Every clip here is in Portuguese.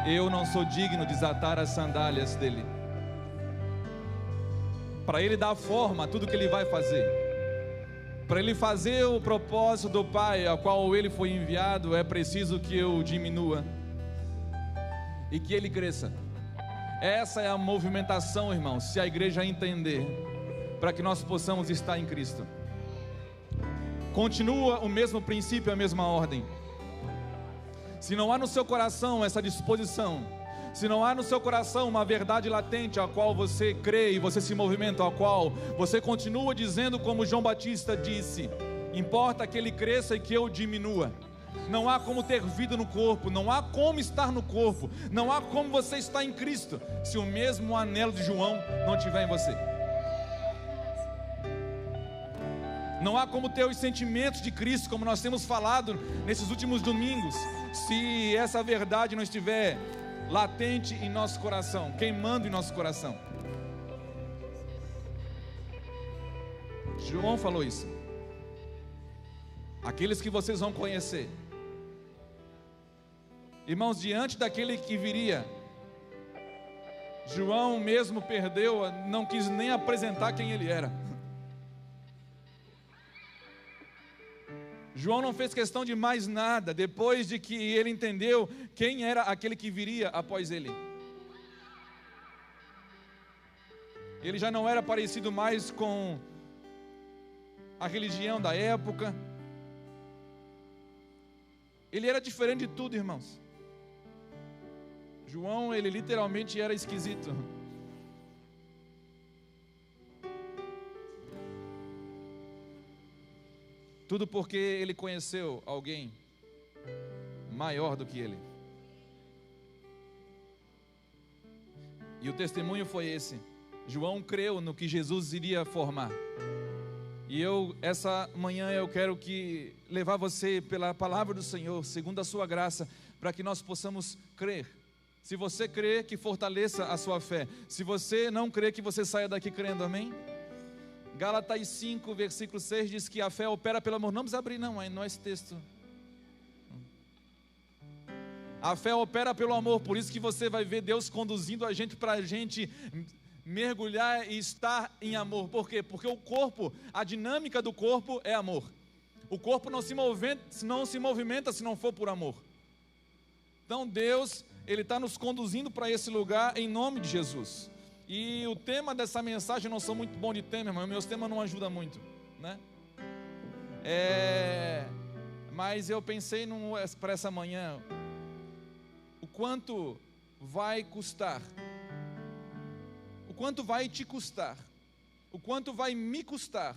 eu não sou digno de desatar as sandálias dele. Para ele dar forma a tudo que ele vai fazer, para ele fazer o propósito do Pai a qual ele foi enviado, é preciso que eu diminua e que ele cresça. Essa é a movimentação, irmãos, se a igreja entender, para que nós possamos estar em Cristo. Continua o mesmo princípio, a mesma ordem. Se não há no seu coração essa disposição, se não há no seu coração uma verdade latente a qual você crê e você se movimenta, a qual você continua dizendo como João Batista disse: importa que ele cresça e que eu diminua. Não há como ter vida no corpo, não há como estar no corpo, não há como você estar em Cristo, se o mesmo anelo de João não estiver em você. Não há como ter os sentimentos de Cristo, como nós temos falado nesses últimos domingos, se essa verdade não estiver latente em nosso coração, queimando em nosso coração. João falou isso. Aqueles que vocês vão conhecer, irmãos, diante daquele que viria, João mesmo perdeu, não quis nem apresentar quem ele era. João não fez questão de mais nada, depois de que ele entendeu quem era aquele que viria após ele. Ele já não era parecido mais com a religião da época. Ele era diferente de tudo, irmãos. João, ele literalmente era esquisito. Tudo porque ele conheceu alguém maior do que ele. E o testemunho foi esse. João creu no que Jesus iria formar. E essa manhã eu quero levar você pela palavra do Senhor, segundo a sua graça, para que nós possamos crer. Se você crê, que fortaleça a sua fé. Se você não crê, que você saia daqui crendo, amém? Gálatas 5, versículo 6 diz que a fé opera pelo amor. Não precisa abrir não, aí não é esse texto. A fé opera pelo amor, por isso que você vai ver Deus conduzindo a gente para a gente mergulhar e estar em amor. Por quê? Porque o corpo, a dinâmica do corpo é amor. O corpo não se movimenta se não for por amor. Então Deus, Ele está nos conduzindo para esse lugar em nome de Jesus. E o tema dessa mensagem, eu não sou muito bom de tema, irmão, meus temas não ajudam muito, né? Mas eu pensei para essa manhã, o quanto vai custar, o quanto vai te custar, o quanto vai me custar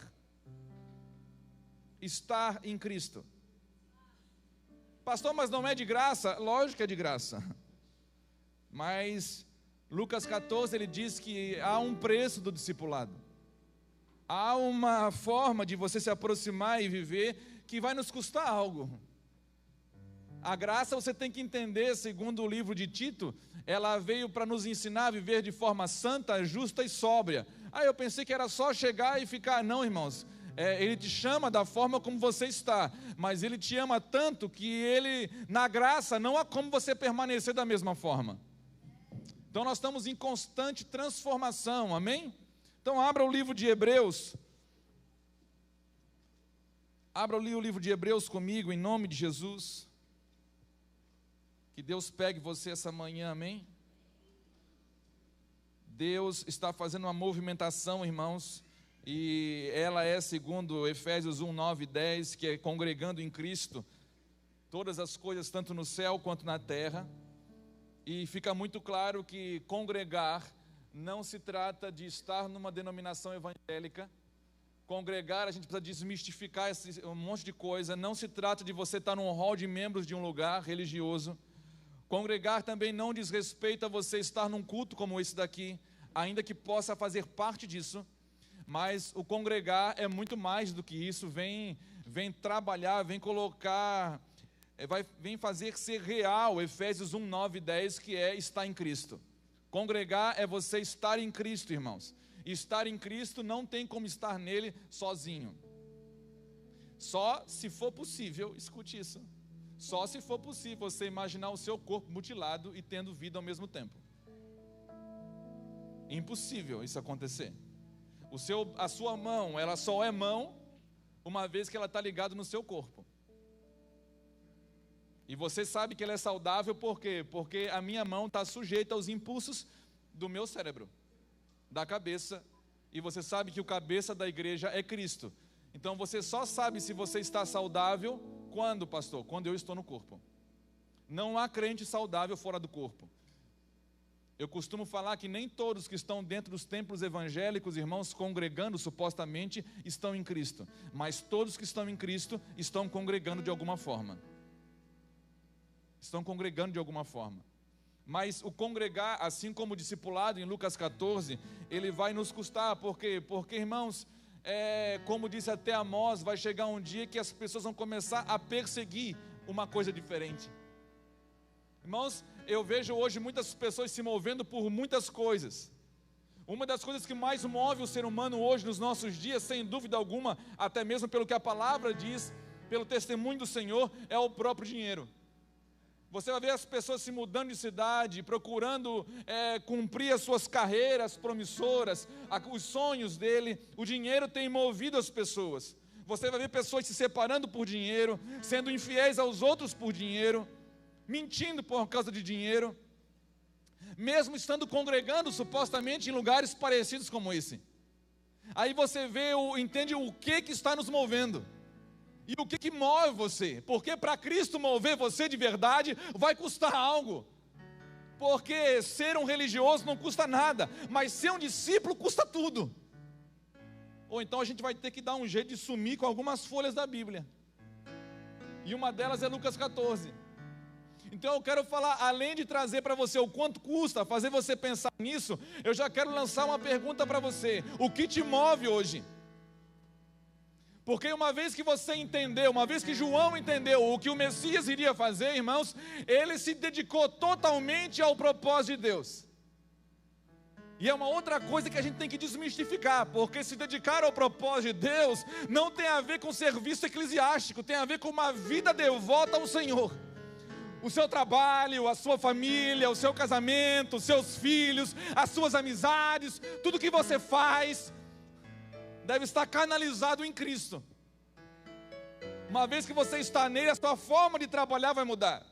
estar em Cristo. Pastor, mas não é de graça? Lógico que é de graça, mas Lucas 14, ele diz que há um preço do discipulado. Há uma forma de você se aproximar e viver que vai nos custar algo. A graça, você tem que entender, segundo o livro de Tito, ela veio para nos ensinar a viver de forma santa, justa e sóbria. Eu pensei que era só chegar e ficar. Não, irmãos, Ele te chama da forma como você está, mas Ele te ama tanto que Ele, na graça, não há como você permanecer da mesma forma. Então nós estamos em constante transformação, amém? Então abra o livro de Hebreus. Abra o livro de Hebreus comigo, em nome de Jesus. Que Deus pegue você essa manhã, amém? Deus está fazendo uma movimentação, irmãos, e ela é segundo Efésios 1, 9 e 10, que é congregando em Cristo todas as coisas, tanto no céu quanto na terra. E fica muito claro que congregar não se trata de estar numa denominação evangélica. Congregar, a gente precisa desmistificar um monte de coisa. Não se trata de você estar num hall de membros de um lugar religioso. Congregar também não diz respeito a você estar num culto como esse daqui, ainda que possa fazer parte disso. Mas o congregar é muito mais do que isso. Vem trabalhar, vem colocar... vem fazer ser real Efésios 1, 9 e 10, que é estar em Cristo. Congregar é você estar em Cristo, irmãos. Estar em Cristo não tem como estar nele sozinho. Só se for possível, escute isso, Só se for possível você imaginar o seu corpo mutilado e tendo vida ao mesmo tempo. Impossível isso acontecer. A sua mão, ela só é mão uma vez que ela está ligada no seu corpo. E você sabe que ela é saudável por quê? Porque a minha mão está sujeita aos impulsos do meu cérebro, da cabeça. E você sabe que o cabeça da igreja é Cristo. Então você só sabe se você está saudável quando, pastor? Quando eu estou no corpo. Não há crente saudável fora do corpo. Eu costumo falar que nem todos que estão dentro dos templos evangélicos, irmãos, congregando supostamente, estão em Cristo. Mas todos que estão em Cristo estão congregando de alguma forma. Estão congregando de alguma forma. Mas o congregar, assim como o discipulado em Lucas 14, ele vai nos custar. Por quê? Porque, irmãos, como disse até Amós, vai chegar um dia que as pessoas vão começar a perseguir uma coisa diferente. Irmãos, eu vejo hoje muitas pessoas se movendo por muitas coisas. Uma das coisas que mais move o ser humano hoje nos nossos dias, sem dúvida alguma, até mesmo pelo que a palavra diz, pelo testemunho do Senhor, é o próprio dinheiro. Você vai ver as pessoas se mudando de cidade, procurando cumprir as suas carreiras promissoras, os sonhos dele. O dinheiro tem movido as pessoas. Você vai ver pessoas se separando por dinheiro, sendo infiéis aos outros por dinheiro, mentindo por causa de dinheiro, mesmo estando congregando supostamente em lugares parecidos como esse. Aí você vê, entende o que está nos movendo. E o que move você? Porque para Cristo mover você de verdade vai custar algo. Porque ser um religioso não custa nada, mas ser um discípulo custa tudo. Ou então a gente vai ter que dar um jeito de sumir com algumas folhas da Bíblia. E uma delas é Lucas 14. Então eu quero falar, além de trazer para você o quanto custa, fazer você pensar nisso, eu já quero lançar uma pergunta para você. O que te move hoje? Porque uma vez que você entendeu, uma vez que João entendeu o que o Messias iria fazer, irmãos, ele se dedicou totalmente ao propósito de Deus. E é uma outra coisa que a gente tem que desmistificar, porque se dedicar ao propósito de Deus não tem a ver com serviço eclesiástico, tem a ver com uma vida devota ao Senhor. O seu trabalho, a sua família, o seu casamento, os seus filhos, as suas amizades, tudo que você faz deve estar canalizado em Cristo. Uma vez que você está nele, a sua forma de trabalhar vai mudar.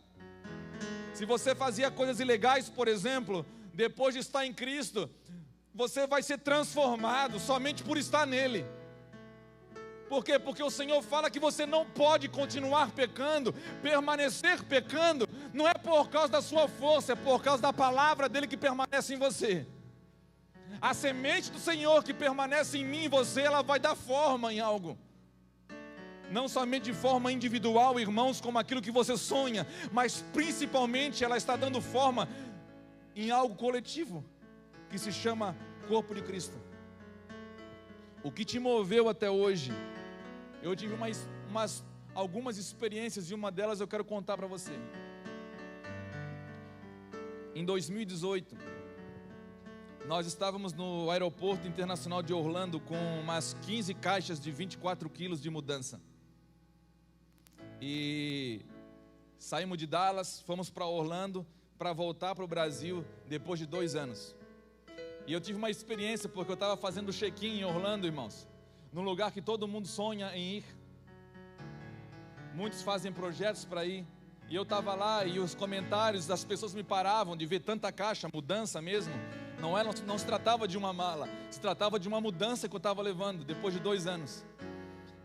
Se você fazia coisas ilegais, por exemplo, depois de estar em Cristo, você vai ser transformado somente por estar nele. Por quê? Porque o Senhor fala que você não pode continuar pecando, permanecer pecando, não é por causa da sua força, é por causa da palavra dele que permanece em você. A semente do Senhor que permanece em mim e você, ela vai dar forma em algo. Não somente de forma individual, irmãos, como aquilo que você sonha, mas principalmente ela está dando forma em algo coletivo, que se chama corpo de Cristo. O que te moveu até hoje? Eu tive algumas experiências e uma delas eu quero contar para você. Em 2018, nós estávamos no aeroporto internacional de Orlando com umas 15 caixas de 24 quilos de mudança. E saímos de Dallas, fomos para Orlando para voltar para o Brasil depois de 2 anos. E eu tive uma experiência porque eu estava fazendo check-in em Orlando, irmãos, num lugar que todo mundo sonha em ir. Muitos fazem projetos para ir. E eu estava lá e os comentários das pessoas me paravam de ver tanta caixa, mudança mesmo. Não se tratava de uma mala, se tratava de uma mudança que eu estava levando depois de 2 anos.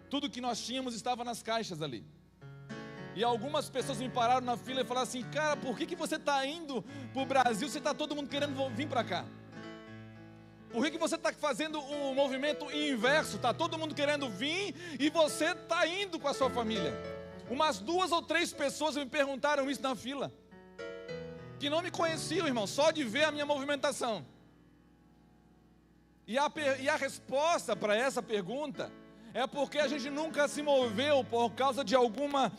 Tudo que nós tínhamos estava nas caixas ali. E algumas pessoas me pararam na fila e falaram assim: cara, por que você está indo para o Brasil se está todo mundo querendo vir para cá? Por que você está fazendo um movimento inverso? Está todo mundo querendo vir e você está indo com a sua família. Umas 2 ou 3 pessoas me perguntaram isso na fila, que não me conheciam, irmão, só de ver a minha movimentação. E a resposta para essa pergunta é porque a gente nunca se moveu por causa de alguma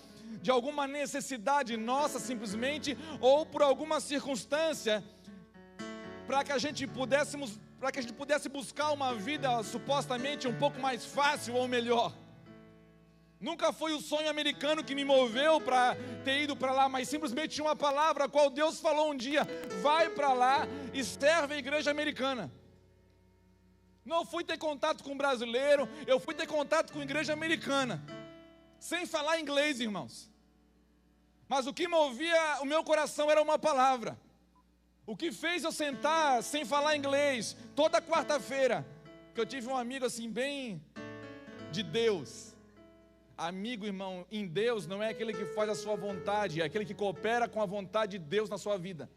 necessidade nossa simplesmente, ou por alguma circunstância, para que a gente pudesse buscar uma vida supostamente um pouco mais fácil ou melhor. Nunca foi o sonho americano que me moveu para ter ido para lá, mas simplesmente uma palavra a qual Deus falou um dia: vai para lá e serve a igreja americana. Não fui ter contato com brasileiro, eu fui ter contato com a igreja americana, sem falar inglês, irmãos. Mas o que movia o meu coração era uma palavra. O que fez eu sentar sem falar inglês toda quarta-feira, que eu tive um amigo assim bem de Deus. Amigo, irmão, em Deus não é aquele que faz a sua vontade, é aquele que coopera com a vontade de Deus na sua vida.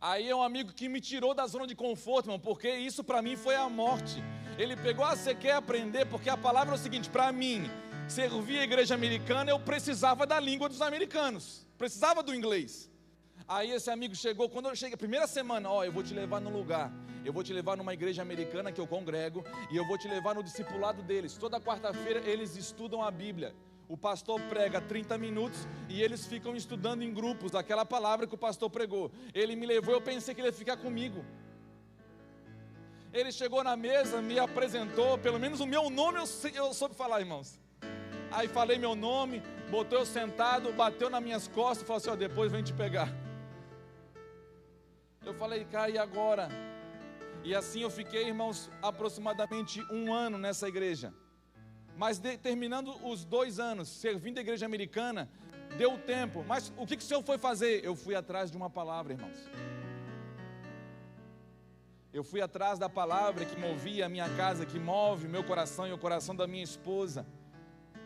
Aí é um amigo que me tirou da zona de conforto, irmão, porque isso para mim foi a morte. Ele pegou: você quer aprender? Porque a palavra é o seguinte: para mim, servir a igreja americana, eu precisava da língua dos americanos, precisava do inglês. Aí esse amigo chegou, quando eu cheguei, primeira semana: ó, eu vou te levar num lugar, eu vou te levar numa igreja americana que eu congrego, e eu vou te levar no discipulado deles. Toda quarta-feira eles estudam a Bíblia. O pastor prega 30 minutos e eles ficam estudando em grupos aquela palavra que o pastor pregou. Ele me levou, eu pensei que ele ia ficar comigo. Ele chegou na mesa, me apresentou, pelo menos o meu nome eu soube falar, irmãos. Aí falei meu nome, botou eu sentado, bateu nas minhas costas e falou assim: ó, depois vem te pegar. Eu falei: cara, e agora? E assim eu fiquei, irmãos, aproximadamente 1 ano nessa igreja. Mas terminando os 2 anos, servindo a igreja americana, deu tempo. Mas o que o Senhor foi fazer? Eu fui atrás de uma palavra, irmãos. Eu fui atrás da palavra que movia a minha casa, que move o meu coração e o coração da minha esposa.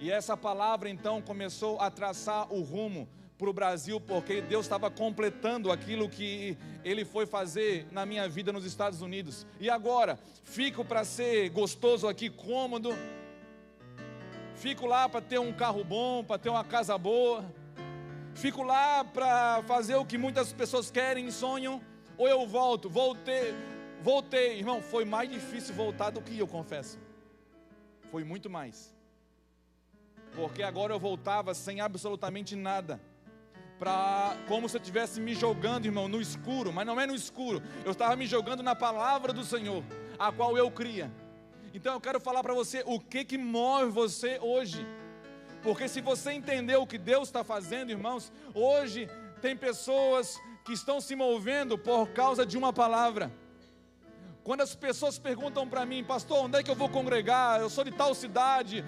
E essa palavra então começou a traçar o rumo para o Brasil, porque Deus estava completando aquilo que Ele foi fazer na minha vida nos Estados Unidos. E agora, fico para ser gostoso aqui, cômodo, fico lá para ter um carro bom, para ter uma casa boa, fico lá para fazer o que muitas pessoas querem e sonham, ou eu voltei, irmão, foi mais difícil voltar do que eu confesso, foi muito mais, porque agora eu voltava sem absolutamente nada, como se eu estivesse me jogando, irmão, no escuro. Mas não é no escuro, eu estava me jogando na palavra do Senhor, a qual eu cria. Então eu quero falar para você o que move você hoje, porque se você entender o que Deus está fazendo, irmãos, hoje tem pessoas que estão se movendo por causa de uma palavra. Quando as pessoas perguntam para mim: pastor, onde é que eu vou congregar? Eu sou de tal cidade,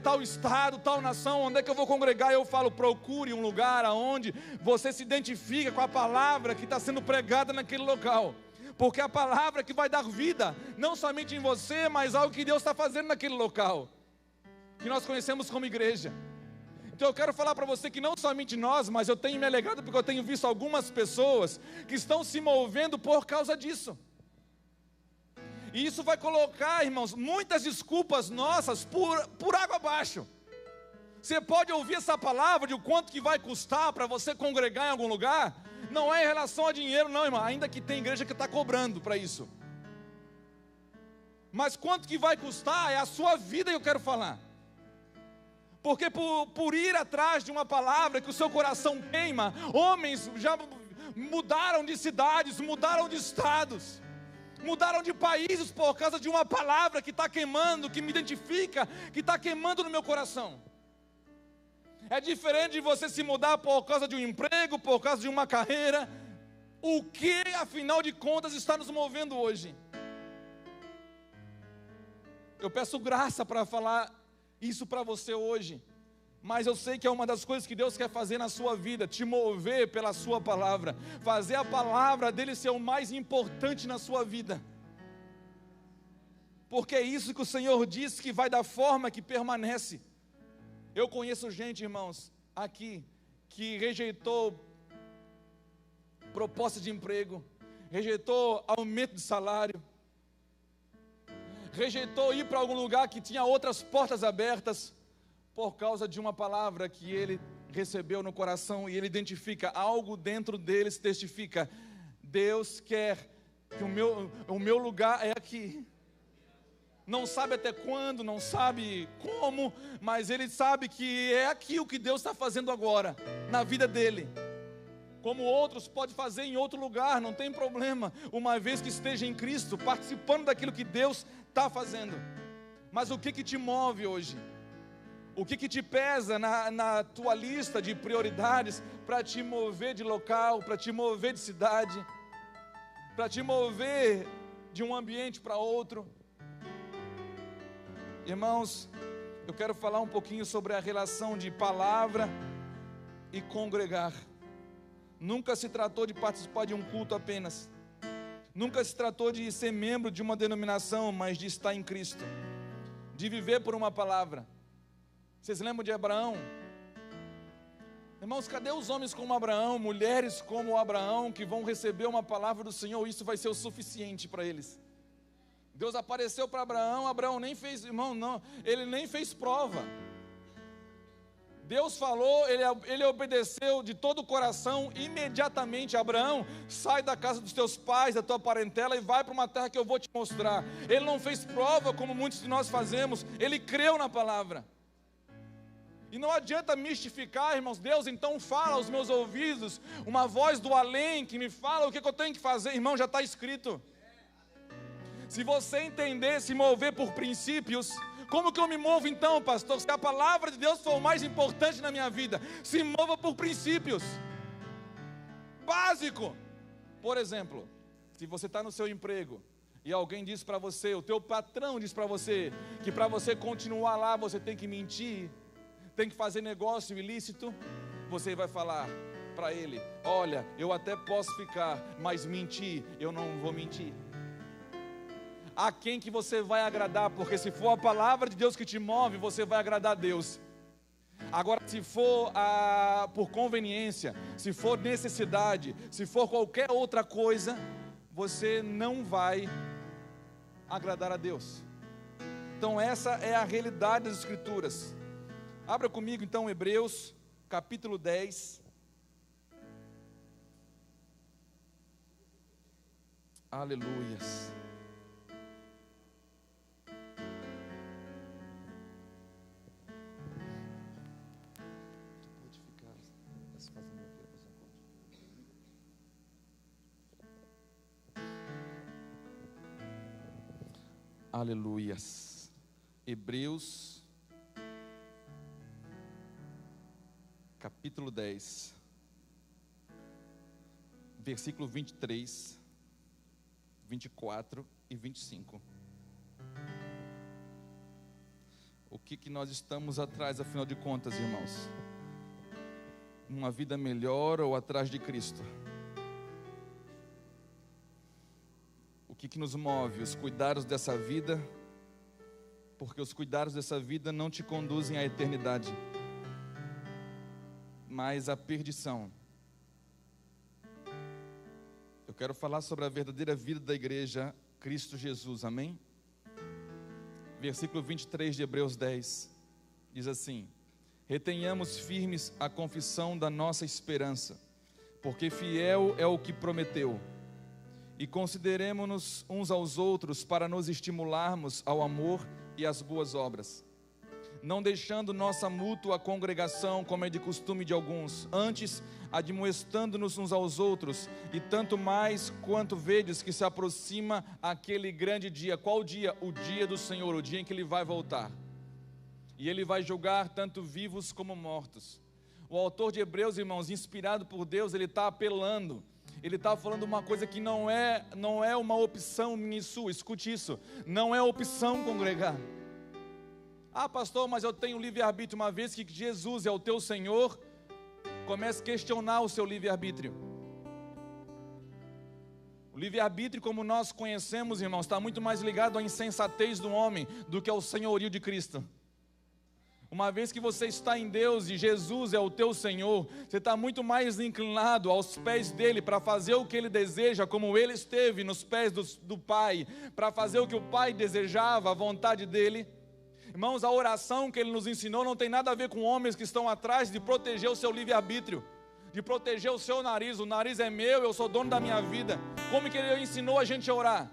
tal estado, tal nação, onde é que eu vou congregar? Eu falo: procure um lugar onde você se identifica com a palavra que está sendo pregada naquele local, porque é a palavra que vai dar vida, não somente em você, mas algo que Deus está fazendo naquele local, que nós conhecemos como igreja. Então eu quero falar para você que não somente nós, mas eu tenho me alegrado porque eu tenho visto algumas pessoas que estão se movendo por causa disso. E isso vai colocar, irmãos, muitas desculpas nossas por água abaixo. Você pode ouvir essa palavra de o quanto que vai custar para você congregar em algum lugar. Não é em relação a dinheiro não, irmão, ainda que tem igreja que está cobrando para isso. Mas quanto que vai custar é a sua vida que eu quero falar. Porque por ir atrás de uma palavra que o seu coração queima, homens já mudaram de cidades, mudaram de estados, mudaram de países por causa de uma palavra que está queimando, que me identifica, que está queimando no meu coração. É diferente de você se mudar por causa de um emprego, por causa de uma carreira. O que, afinal de contas, está nos movendo hoje? Eu peço graça para falar isso para você hoje, mas eu sei que é uma das coisas que Deus quer fazer na sua vida, te mover pela sua palavra, fazer a palavra dele ser o mais importante na sua vida, porque é isso que o Senhor disse que vai da forma que permanece. Eu conheço gente, irmãos, aqui, que rejeitou proposta de emprego, rejeitou aumento de salário, rejeitou ir para algum lugar que tinha outras portas abertas, por causa de uma palavra que ele recebeu no coração, e ele identifica algo dentro dele, se testifica: Deus quer que o meu lugar é aqui. Não sabe até quando, não sabe como, mas ele sabe que é aqui o que Deus está fazendo agora, na vida dele. Como outros pode fazer em outro lugar, não tem problema, uma vez que esteja em Cristo, participando daquilo que Deus está fazendo. Mas o que te move hoje? O que te pesa na tua lista de prioridades para te mover de local, para te mover de cidade, para te mover de um ambiente para outro? Irmãos, eu quero falar um pouquinho sobre a relação de palavra e congregar. Nunca se tratou de participar de um culto apenas. Nunca se tratou de ser membro de uma denominação, mas de estar em Cristo, de viver por uma palavra. Vocês lembram de Abraão? Irmãos, cadê os homens como Abraão, mulheres como Abraão, que vão receber uma palavra do Senhor? Isso vai ser o suficiente para eles. Deus apareceu para Abraão, Abraão nem fez, irmão, não, ele nem fez prova. Deus falou, ele obedeceu de todo o coração, imediatamente. Abraão, sai da casa dos teus pais, da tua parentela, e vai para uma terra que eu vou te mostrar. Ele não fez prova, como muitos de nós fazemos, ele creu na palavra. E não adianta mistificar, irmãos. Deus então fala aos meus ouvidos, uma voz do além que me fala o que eu tenho que fazer. Irmão, já está escrito. Se você entender, se mover por princípios, como que eu me movo então, pastor? Se a palavra de Deus for o mais importante na minha vida, se mova por princípios. Básico. Por exemplo, se você está no seu emprego e alguém diz para você, o teu patrão diz para você, que para você continuar lá você tem que mentir, tem que fazer negócio ilícito, você vai falar para ele: olha, eu até posso ficar, mas mentir, eu não vou mentir. A quem que você vai agradar? Porque se for a palavra de Deus que te move, você vai agradar a Deus. Agora, se for por conveniência, se for necessidade, se for qualquer outra coisa, você não vai agradar a Deus. Então essa é a realidade das Escrituras. Abra comigo então Hebreus, capítulo 10. Aleluias. Aleluias. Hebreus, capítulo 10, versículo 23, 24 e 25. O que nós estamos atrás, afinal de contas, irmãos? Uma vida melhor ou atrás de Cristo? O que nos move? Os cuidados dessa vida, porque os cuidados dessa vida não te conduzem à eternidade, mas à perdição. Eu quero falar sobre a verdadeira vida da igreja, Cristo Jesus, amém? Versículo 23 de Hebreus 10, diz assim: retenhamos firmes a confissão da nossa esperança, porque fiel é o que prometeu. E consideremo-nos uns aos outros para nos estimularmos ao amor e às boas obras, não deixando nossa mútua congregação, como é de costume de alguns, antes admoestando-nos uns aos outros, e tanto mais quanto vedes que se aproxima aquele grande dia. Qual dia? O dia do Senhor, o dia em que Ele vai voltar, e Ele vai julgar tanto vivos como mortos. O autor de Hebreus, irmãos, inspirado por Deus, ele está apelando. Ele está falando uma coisa que não é uma opção minha e sua. Escute isso, não é opção congregar. Ah, pastor, mas eu tenho livre-arbítrio. Uma vez que Jesus é o teu Senhor, comece a questionar o seu livre-arbítrio. O livre-arbítrio, como nós conhecemos, irmãos, está muito mais ligado à insensatez do homem do que ao senhorio de Cristo. Uma vez que você está em Deus e Jesus é o teu Senhor, você está muito mais inclinado aos pés dele para fazer o que ele deseja, como ele esteve nos pés do Pai, para fazer o que o Pai desejava, a vontade dele. Irmãos, a oração que ele nos ensinou não tem nada a ver com homens que estão atrás de proteger o seu livre-arbítrio, de proteger o seu nariz. O nariz é meu, eu sou dono da minha vida. Como que ele ensinou a gente a orar?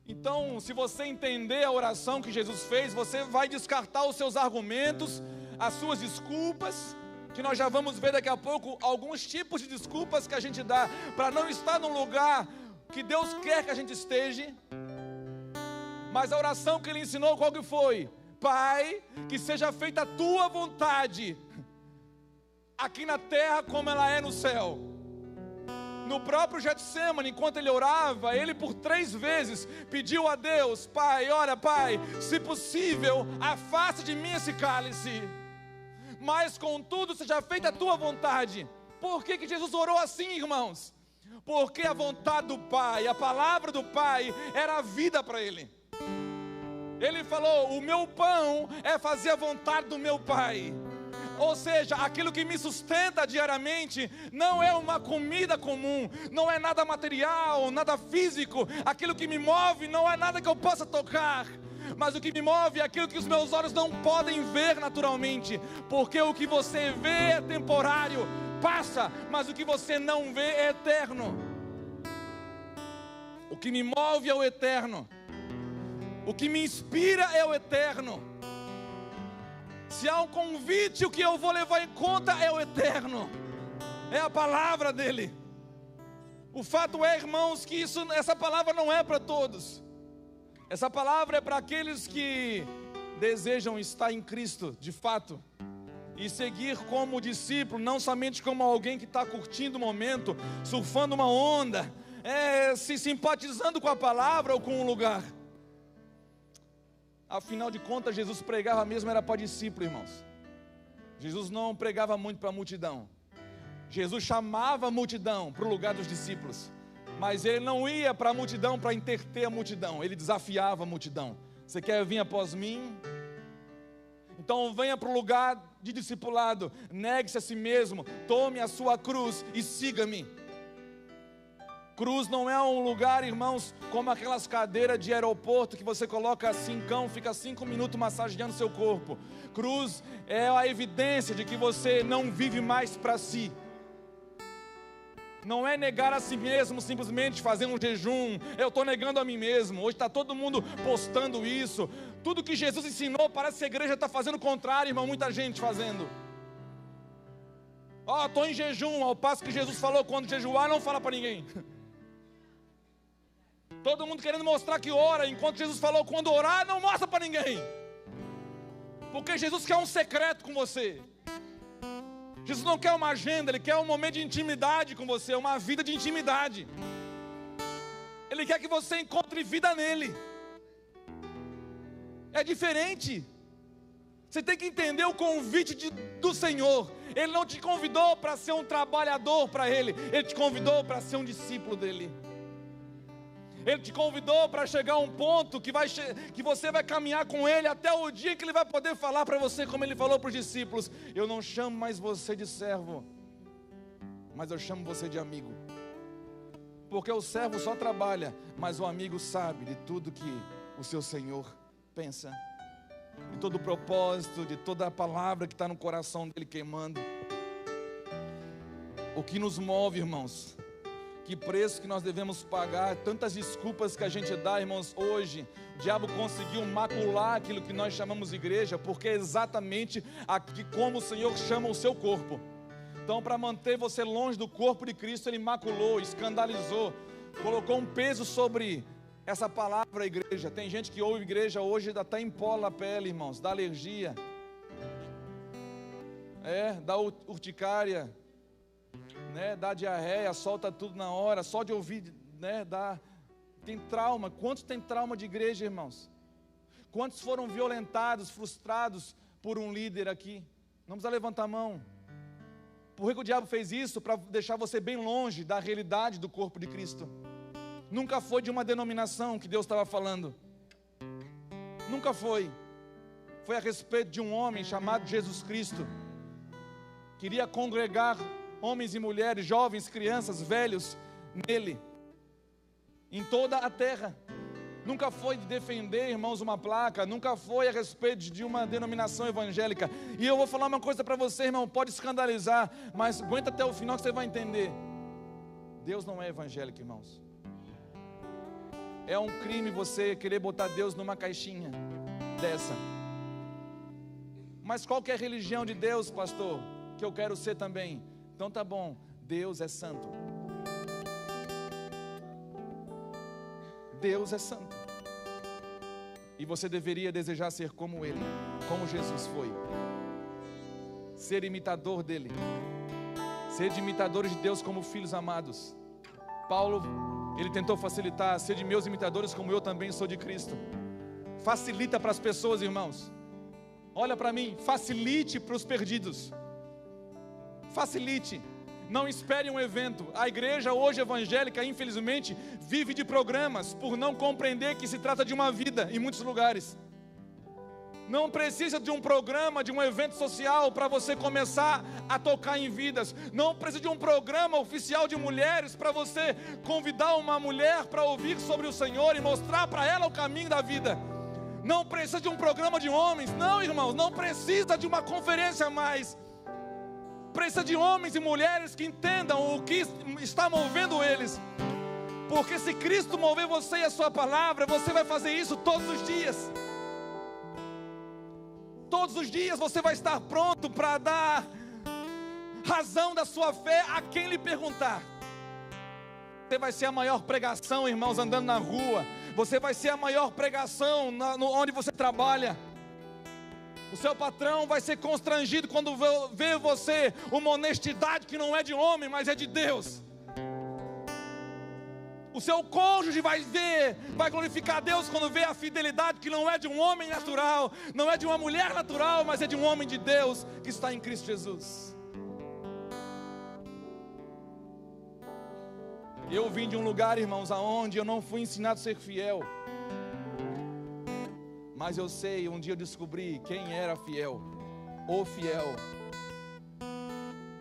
Então, se você entender a oração que Jesus fez, você vai descartar os seus argumentos, as suas desculpas, que nós já vamos ver daqui a pouco alguns tipos de desculpas que a gente dá para não estar num lugar que Deus quer que a gente esteja. Mas a oração que ele ensinou, qual que foi? Pai, que seja feita a tua vontade, aqui na terra como ela é no céu. No próprio Getsemane, enquanto ele orava, ele por 3 vezes pediu a Deus: Pai, ora Pai, se possível, afaste de mim esse cálice, mas contudo seja feita a tua vontade. Por que Jesus orou assim, irmãos? Porque a vontade do Pai, a palavra do Pai, era a vida para ele. Ele falou: o meu pão é fazer a vontade do meu Pai. Ou seja, aquilo que me sustenta diariamente não é uma comida comum, não é nada material, nada físico. Aquilo que me move não é nada que eu possa tocar, mas o que me move é aquilo que os meus olhos não podem ver naturalmente, porque o que você vê é temporário, passa, mas o que você não vê é eterno. O que me move é o eterno, o que me inspira é o eterno. Se há um convite, o que eu vou levar em conta é o eterno, é a palavra dele. O fato é, irmãos, que essa palavra não é para todos. Essa palavra é para aqueles que desejam estar em Cristo, de fato, e seguir como discípulo, não somente como alguém que está curtindo o momento, surfando uma onda, se simpatizando com a palavra ou com um lugar. Afinal de contas, Jesus pregava mesmo era para discípulo, irmãos. Jesus não pregava muito para a multidão. Jesus chamava a multidão para o lugar dos discípulos, mas ele não ia para a multidão para entreter a multidão, ele desafiava a multidão. Você quer vir após mim? Então venha para o lugar de discipulado, negue-se a si mesmo, tome a sua cruz e siga-me. Cruz não é um lugar, irmãos, como aquelas cadeiras de aeroporto que você coloca cincão, fica 5 minutos massageando seu corpo. Cruz é a evidência de que você não vive mais para si. Não é negar a si mesmo, simplesmente fazer um jejum. Eu estou negando a mim mesmo. Hoje está todo mundo postando isso. Tudo que Jesus ensinou, parece que a igreja está fazendo o contrário, irmão. Muita gente fazendo. Estou em jejum, ao passo que Jesus falou: quando jejuar, não fala para ninguém. Todo mundo querendo mostrar que ora, enquanto Jesus falou: quando orar, não mostra para ninguém. Porque Jesus quer um secreto com você. Jesus não quer uma agenda, Ele quer um momento de intimidade com você, uma vida de intimidade. Ele quer que você encontre vida nele. É diferente. Você tem que entender o convite do Senhor. Ele não te convidou para ser um trabalhador para Ele, Ele te convidou para ser um discípulo dEle. Ele te convidou para chegar a um ponto que você vai caminhar com Ele até o dia que Ele vai poder falar para você, como Ele falou para os discípulos: eu não chamo mais você de servo, mas eu chamo você de amigo. Porque o servo só trabalha, mas o amigo sabe de tudo que o seu Senhor pensa, de todo o propósito, de toda a palavra que está no coração dele queimando. O que nos move, irmãos, que preço que nós devemos pagar, tantas desculpas que a gente dá, irmãos. Hoje o diabo conseguiu macular aquilo que nós chamamos de igreja, porque é exatamente aqui como o Senhor chama o seu corpo. Então, para manter você longe do corpo de Cristo, Ele maculou, escandalizou, colocou um peso sobre essa palavra igreja. Tem gente que ouve igreja hoje, ainda está em pó na pele, irmãos, dá alergia, dá urticária, dá diarreia, solta tudo na hora, só de ouvir, tem trauma. Quantos tem trauma de igreja, irmãos? Quantos foram violentados, frustrados por um líder aqui? Não precisa levantar a mão. Por que o diabo fez isso? Para deixar você bem longe da realidade do corpo de Cristo. Nunca foi de uma denominação que Deus estava falando. Nunca foi. Foi a respeito de um homem chamado Jesus Cristo. Queria congregar homens e mulheres, jovens, crianças, velhos, nele, em toda a terra. Nunca foi de defender, irmãos, uma placa, nunca foi a respeito de uma denominação evangélica. E eu vou falar uma coisa para você, irmão, pode escandalizar, mas aguenta até o final que você vai entender. Deus não é evangélico, irmãos. É um crime você querer botar Deus numa caixinha dessa. Mas qual que é a religião de Deus, pastor, que eu quero ser também? Então tá bom, Deus é santo. Deus é santo. E você deveria desejar ser como Ele, como Jesus foi. Ser imitador dEle. Ser imitadores de Deus como filhos amados. Paulo, ele tentou facilitar: ser de meus imitadores como eu também sou de Cristo. Facilita para as pessoas, irmãos. Olha para mim, facilite para os perdidos. Facilite. Não espere um evento. A igreja hoje evangélica, infelizmente, vive de programas, por não compreender que se trata de uma vida em muitos lugares. Não precisa de um programa, de um evento social para você começar a tocar em vidas. Não precisa de um programa oficial de mulheres para você convidar uma mulher para ouvir sobre o Senhor e mostrar para ela o caminho da vida. Não precisa de um programa de homens. Não, irmãos, não precisa de uma conferência a mais. Precisa de homens e mulheres que entendam o que está movendo eles. Porque se Cristo mover você e a sua palavra, você vai fazer isso todos os dias. Todos os dias você vai estar pronto para dar razão da sua fé a quem lhe perguntar. Você vai ser a maior pregação, irmãos, andando na rua. Você vai ser a maior pregação onde você trabalha. O seu patrão vai ser constrangido quando vê você uma honestidade que não é de homem, mas é de Deus. O seu cônjuge vai glorificar a Deus quando vê a fidelidade que não é de um homem natural, não é de uma mulher natural, mas é de um homem de Deus que está em Cristo Jesus. Eu vim de um lugar, irmãos, aonde eu não fui ensinado a ser fiel. Mas eu sei, um dia eu descobri quem era fiel. O fiel.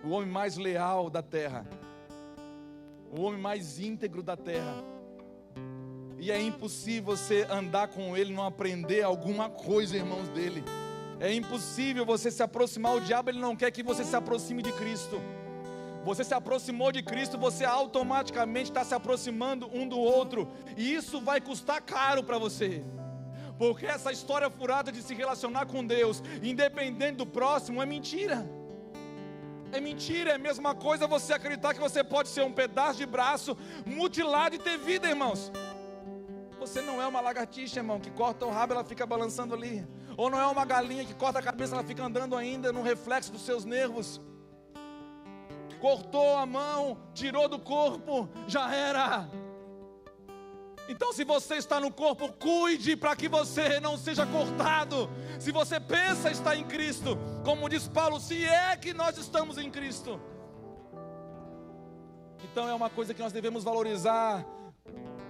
O homem mais leal da terra. O homem mais íntegro da terra. E é impossível você andar com ele e não aprender alguma coisa, irmãos, dele. É impossível você se aproximar. O diabo, ele não quer que você se aproxime de Cristo. Você se aproximou de Cristo, você automaticamente está se aproximando um do outro. E isso vai custar caro para você. Porque essa história furada de se relacionar com Deus, independente do próximo, é mentira. É mentira, é a mesma coisa você acreditar que você pode ser um pedaço de braço mutilado e ter vida, irmãos. Você não é uma lagartixa, irmão, que corta o rabo e ela fica balançando ali. Ou não é uma galinha que corta a cabeça e ela fica andando ainda no reflexo dos seus nervos. Cortou a mão, tirou do corpo, já era. Então, se você está no corpo, cuide para que você não seja cortado. Se você pensa estar em Cristo, como diz Paulo, se é que nós estamos em Cristo. Então é uma coisa que nós devemos valorizar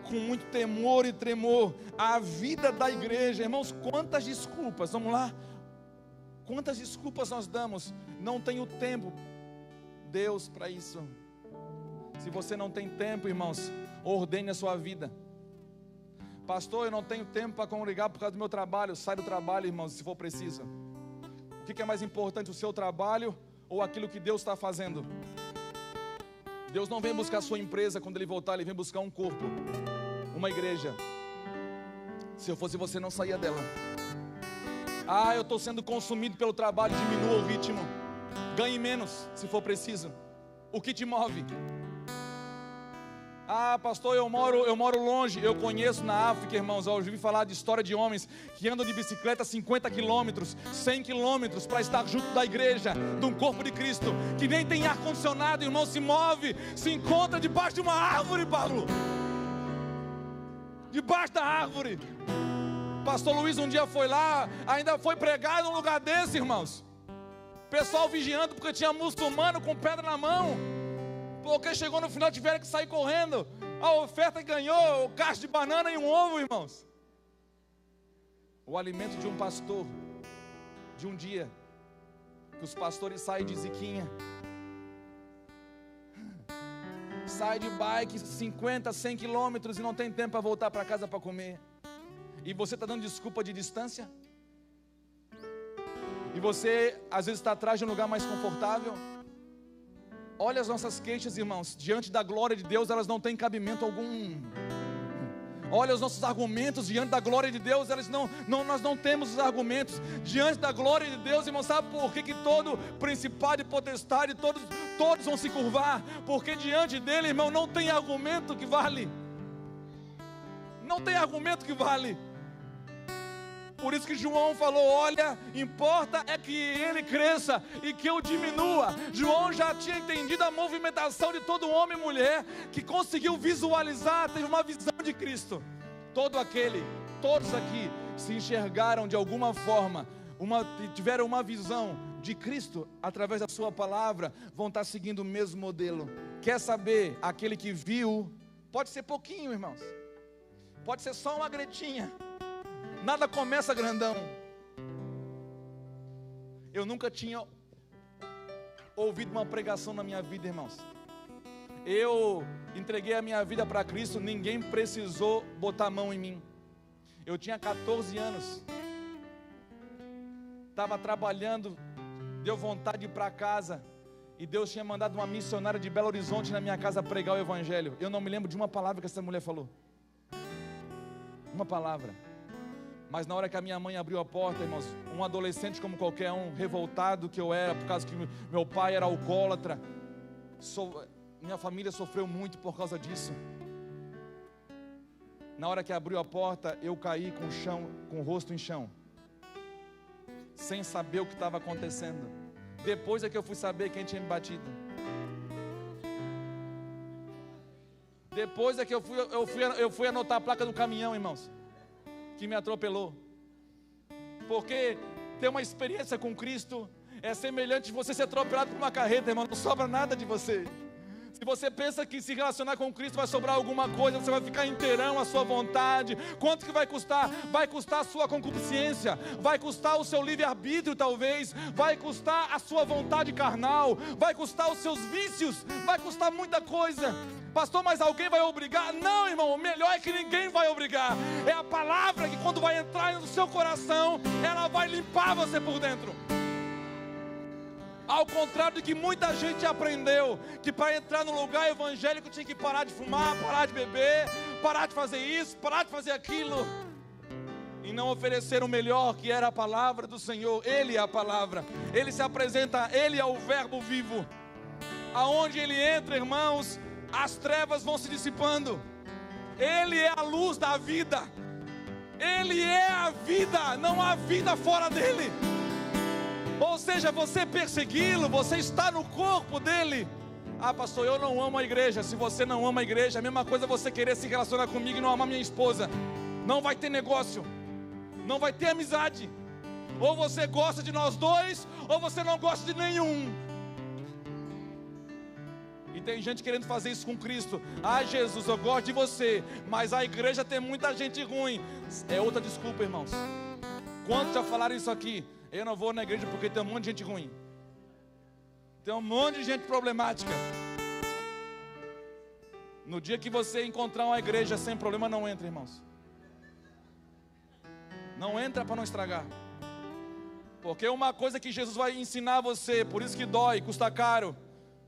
com muito temor e tremor, a vida da igreja. Irmãos, quantas desculpas, vamos lá, quantas desculpas nós damos. Não tenho tempo, Deus, para isso. Se você não tem tempo, irmãos, ordene a sua vida. Pastor, eu não tenho tempo para congregar por causa do meu trabalho. Sai do trabalho, irmãos, se for preciso. O que é mais importante, o seu trabalho ou aquilo que Deus está fazendo? Deus não vem buscar a sua empresa quando Ele voltar, Ele vem buscar um corpo, uma igreja. Se eu fosse você, não saía dela. Ah, eu estou sendo consumido pelo trabalho, diminua o ritmo. Ganhe menos, se for preciso. O que te move? Ah, pastor, eu moro longe. Eu conheço na África, irmãos, eu ouvi falar de história de homens que andam de bicicleta 50 quilômetros, 100 quilômetros para estar junto da igreja, de um corpo de Cristo, que nem tem ar-condicionado, irmão, se move, se encontra debaixo de uma árvore, Paulo. Debaixo da árvore. Pastor Luiz um dia foi lá, ainda foi pregar num lugar desse, irmãos. Pessoal vigiando porque tinha muçulmano com pedra na mão. Porque chegou no final, tiveram que sair correndo. A oferta ganhou o cacho de banana e um ovo, irmãos. O alimento de um pastor, de um dia, que os pastores saem de ziquinha, sai de bike 50, 100 quilômetros e não tem tempo para voltar para casa para comer. E você está dando desculpa de distância? E você às vezes está atrás de um lugar mais confortável? Olha as nossas queixas, irmãos, diante da glória de Deus, elas não têm cabimento algum. Olha os nossos argumentos diante da glória de Deus, nós não temos os argumentos diante da glória de Deus, irmão. Sabe por que todo principado e potestade, todos vão se curvar? Porque diante dele, irmão, não tem argumento que vale. Não tem argumento que vale. Por isso que João falou: olha, importa é que ele cresça e que eu diminua. João já tinha entendido a movimentação de todo homem e mulher que conseguiu visualizar, teve uma visão de Cristo. Todos aqui se enxergaram de alguma forma, tiveram uma visão de Cristo através da sua palavra, vão estar seguindo o mesmo modelo. Quer saber? Aquele que viu, pode ser pouquinho, irmãos, pode ser só uma gretinha, nada começa grandão. Eu nunca tinha ouvido uma pregação na minha vida, irmãos. Eu entreguei a minha vida para Cristo, ninguém precisou botar a mão em mim. Eu tinha 14 anos, estava trabalhando, deu vontade de ir para casa, e Deus tinha mandado uma missionária de Belo Horizonte na minha casa pregar o evangelho. Eu não me lembro de uma palavra que essa mulher falou, uma palavra. Mas na hora que a minha mãe abriu a porta, irmãos, um adolescente como qualquer um, revoltado que eu era, por causa que meu pai era alcoólatra, minha família sofreu muito por causa disso. Na hora que abriu a porta, eu caí com o rosto em chão, sem saber o que estava acontecendo. Depois é que eu fui saber quem tinha me batido. Depois é que eu fui anotar a placa do caminhão, irmãos, que me atropelou. Porque ter uma experiência com Cristo é semelhante a você ser atropelado por uma carreta, irmão. Não sobra nada de você. Se você pensa que se relacionar com Cristo vai sobrar alguma coisa, você vai ficar inteirão à sua vontade. Quanto que vai custar? Vai custar a sua concupiscência, vai custar o seu livre-arbítrio talvez, vai custar a sua vontade carnal, vai custar os seus vícios, vai custar muita coisa. Pastor, mas alguém vai obrigar? Não, irmão, o melhor é que ninguém vai obrigar. É a palavra que quando vai entrar no seu coração, ela vai limpar você por dentro. Ao contrário do que muita gente aprendeu, que para entrar no lugar evangélico tinha que parar de fumar, parar de beber, parar de fazer isso, parar de fazer aquilo, e não oferecer o melhor, que era a palavra do Senhor. Ele é a palavra, Ele se apresenta, Ele é o verbo vivo. Aonde Ele entra, irmãos, as trevas vão se dissipando. Ele é a luz da vida, Ele é a vida, não há vida fora dEle. Ou seja, você persegui-lo, você está no corpo dele. Ah, pastor, eu não amo a igreja. Se você não ama a igreja, é a mesma coisa você querer se relacionar comigo e não amar minha esposa. Não vai ter negócio, não vai ter amizade. Ou você gosta de nós dois, ou você não gosta de nenhum. E tem gente querendo fazer isso com Cristo. Ah, Jesus, eu gosto de você, mas a igreja tem muita gente ruim. É outra desculpa, irmãos. Quantos já falaram isso aqui? Eu não vou na igreja porque tem um monte de gente ruim, tem um monte de gente problemática. No dia que você encontrar uma igreja sem problema, não entra, irmãos. Não entra para não estragar. Porque uma coisa que Jesus vai ensinar você, por isso que dói, custa caro.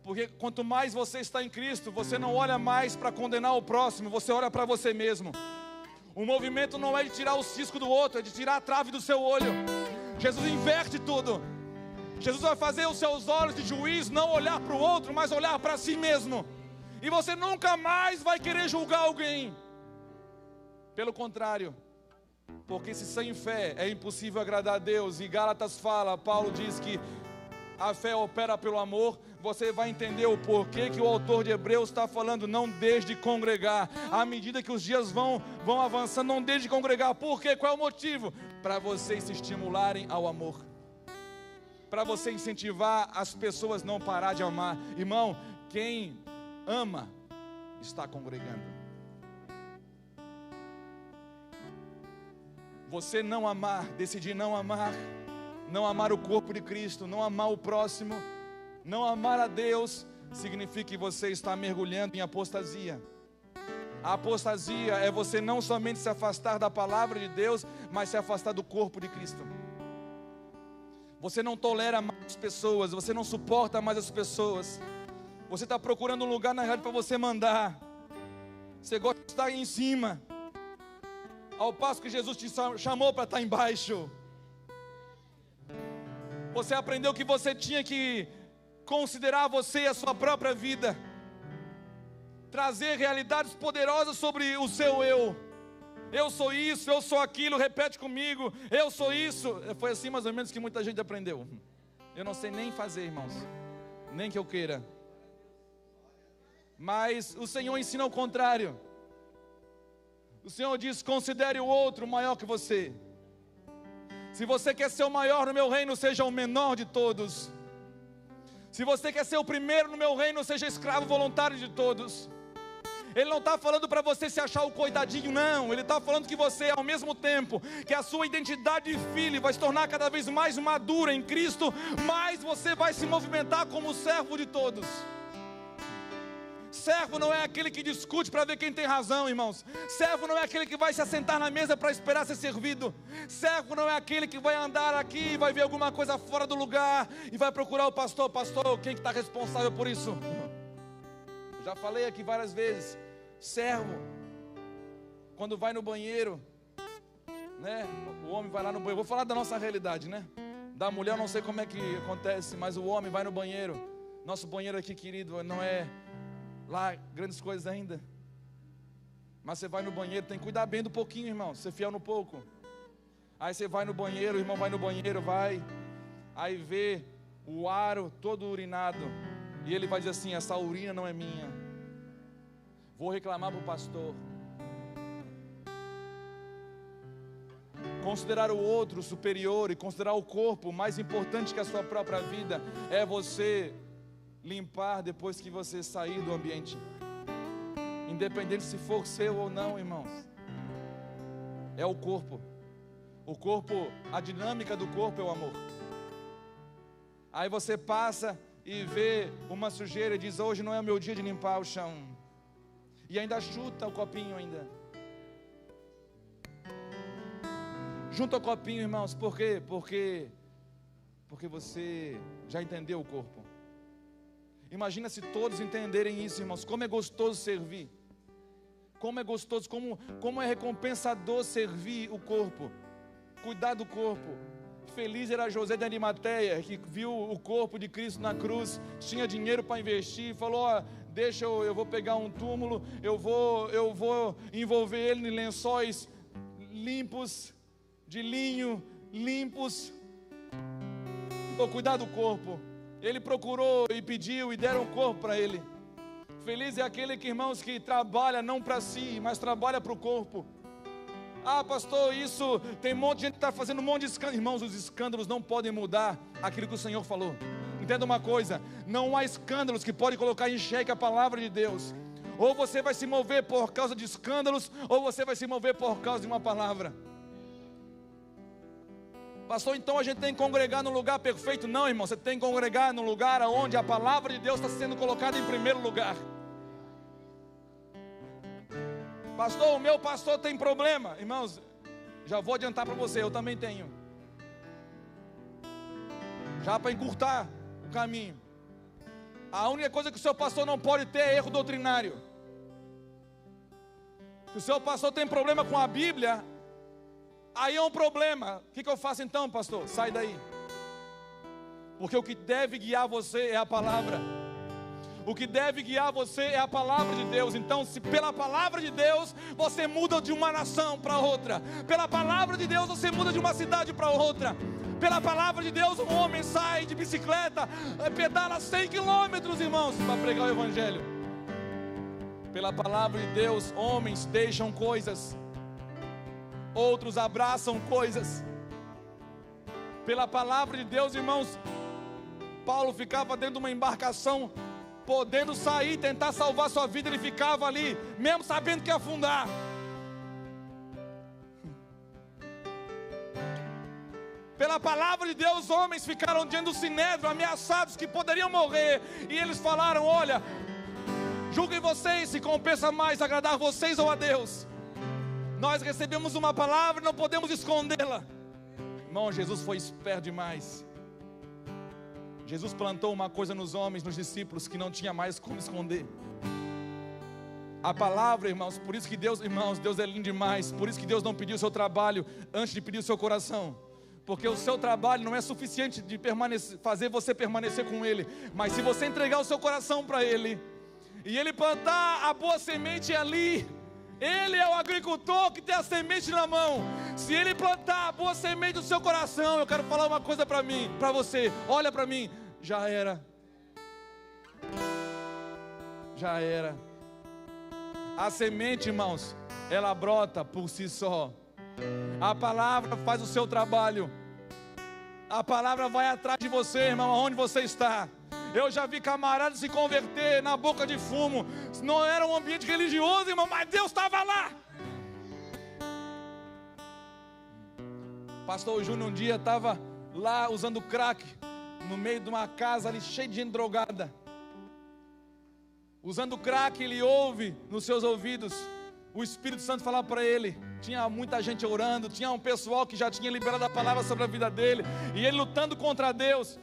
Porque quanto mais você está em Cristo, você não olha mais para condenar o próximo, você olha para você mesmo. O movimento não é de tirar o cisco do outro, é de tirar a trave do seu olho. Jesus inverte tudo. Jesus vai fazer os seus olhos de juiz não olhar para o outro, mas olhar para si mesmo. E você nunca mais vai querer julgar alguém. Pelo contrário, porque se sem fé é impossível agradar a Deus. E Gálatas fala, Paulo diz que a fé opera pelo amor. Você vai entender o porquê que o autor de Hebreus está falando, não deixe de congregar. À medida que os dias vão avançando, não deixe de congregar. Por quê? Qual é o motivo? Para vocês se estimularem ao amor, para você incentivar as pessoas a não parar de amar. Irmão, quem ama está congregando. Você não amar, decidir não amar o corpo de Cristo, não amar o próximo, não amar a Deus, significa que você está mergulhando em apostasia. A apostasia é você não somente se afastar da palavra de Deus, mas se afastar do corpo de Cristo. Você não tolera mais as pessoas, você não suporta mais as pessoas. Você está procurando um lugar na realidade para você mandar. Você gosta de estar em cima, ao passo que Jesus te chamou para estar embaixo. Você aprendeu que você tinha que considerar você e a sua própria vida, trazer realidades poderosas sobre o seu eu. eu sou isso, eu sou aquilo, repete comigo, eu sou isso. Foi assim mais ou menos que muita gente aprendeu. Eu não sei nem fazer, irmãos, nem que eu queira. Mas o Senhor ensina o contrário. O Senhor diz: considere o outro maior que você. Se você quer ser o maior no meu reino, seja o menor de todos. Se você quer ser o primeiro no meu reino, seja escravo voluntário de todos. Ele não está falando para você se achar o coitadinho, não. Ele está falando que você, ao mesmo tempo que a sua identidade de filho vai se tornar cada vez mais madura em Cristo, mais você vai se movimentar como servo de todos. Servo não é aquele que discute para ver quem tem razão, irmãos. Servo não é aquele que vai se assentar na mesa para esperar ser servido. Servo não é aquele que vai andar aqui e vai ver alguma coisa fora do lugar e vai procurar o pastor. Pastor, quem que está responsável por isso? Eu já falei aqui várias vezes. Servo, quando vai no banheiro, né? O homem vai lá no banheiro. Vou falar da nossa realidade, né? Da mulher eu não sei como é que acontece, mas o homem vai no banheiro. Nosso banheiro aqui, querido, não é lá grandes coisas ainda, mas você vai no banheiro, tem que cuidar bem do pouquinho, irmão. Ser fiel no pouco. Aí você vai no banheiro, o irmão vai no banheiro, aí vê o aro todo urinado, e ele vai dizer assim: essa urina não é minha, vou reclamar para o pastor. Considerar o outro superior e considerar o corpo mais importante que a sua própria vida é você limpar depois que você sair do ambiente, independente se for seu ou não, irmãos. É o corpo. O corpo, a dinâmica do corpo é o amor. Aí você passa e vê uma sujeira e diz: hoje não é o meu dia de limpar o chão, e ainda chuta o copinho ainda. Junta o copinho, irmãos. Por quê? Porque você já entendeu o corpo. Imagina se todos entenderem isso, irmãos. Como é gostoso servir. Como é gostoso, como é recompensador servir o corpo. Cuidar do corpo. Feliz era José de Arimateia, que viu o corpo de Cristo na cruz, tinha dinheiro para investir, falou: ó, deixa eu vou pegar um túmulo, eu vou envolver ele em lençóis limpos, de linho, limpos. Vou cuidar do corpo. Ele procurou e pediu e deram o corpo para ele. Feliz é aquele que, irmãos, que trabalha não para si, mas trabalha para o corpo. Ah, pastor, isso tem um monte de gente que está fazendo um monte de escândalos. Irmãos, os escândalos não podem mudar aquilo que o Senhor falou. Entenda uma coisa: não há escândalos que podem colocar em xeque a palavra de Deus. Ou você vai se mover por causa de escândalos, ou você vai se mover por causa de uma palavra. Pastor, então a gente tem que congregar no lugar perfeito? Não, irmão, você tem que congregar no lugar onde a palavra de Deus está sendo colocada em primeiro lugar. Pastor, o meu pastor tem problema. Irmãos, já vou adiantar para você, eu também tenho. Já para encurtar o caminho. A única coisa que o seu pastor não pode ter é erro doutrinário. Se o seu pastor tem problema com a Bíblia, aí é um problema. O que eu faço então, pastor? Sai daí. Porque o que deve guiar você é a palavra. O que deve guiar você é a palavra de Deus. Então, se pela palavra de Deus você muda de uma nação para outra, pela palavra de Deus você muda de uma cidade para outra, pela palavra de Deus um homem sai de bicicleta, pedala 100 quilômetros, irmãos, para pregar o evangelho. Pela palavra de Deus homens deixam coisas, outros abraçam coisas. Pela palavra de Deus, irmãos, Paulo ficava dentro de uma embarcação, podendo sair, tentar salvar sua vida, ele ficava ali, mesmo sabendo que ia afundar. Pela palavra de Deus, homens ficaram diante do sinédrio, ameaçados que poderiam morrer, e eles falaram: olha, julguem vocês se compensa mais agradar vocês ou a Deus. Nós recebemos uma palavra e não podemos escondê-la. Irmão, Jesus foi esperto demais. Jesus plantou uma coisa nos homens, nos discípulos, que não tinha mais como esconder. A palavra, irmãos. Por isso que Deus, irmãos, Deus é lindo demais. Por isso que Deus não pediu o seu trabalho antes de pedir o seu coração. Porque o seu trabalho não é suficiente de fazer você permanecer com Ele. Mas se você entregar o seu coração para Ele, e Ele plantar a boa semente ali, Ele é o agricultor que tem a semente na mão. Se ele plantar a boa semente no seu coração, eu quero falar uma coisa para mim, para você. Olha para mim, já era. Já era. A semente, irmãos, ela brota por si só. A palavra faz o seu trabalho. A palavra vai atrás de você, irmão, aonde você está. Eu já vi camaradas se converter na boca de fumo. Não era um ambiente religioso, irmão, mas Deus estava lá. Pastor Júnior um dia estava lá usando crack, no meio de uma casa ali cheia de gente drogada. Usando crack, ele ouve nos seus ouvidos o Espírito Santo falar para ele. Tinha muita gente orando, tinha um pessoal que já tinha liberado a palavra sobre a vida dele, e ele lutando contra Deus.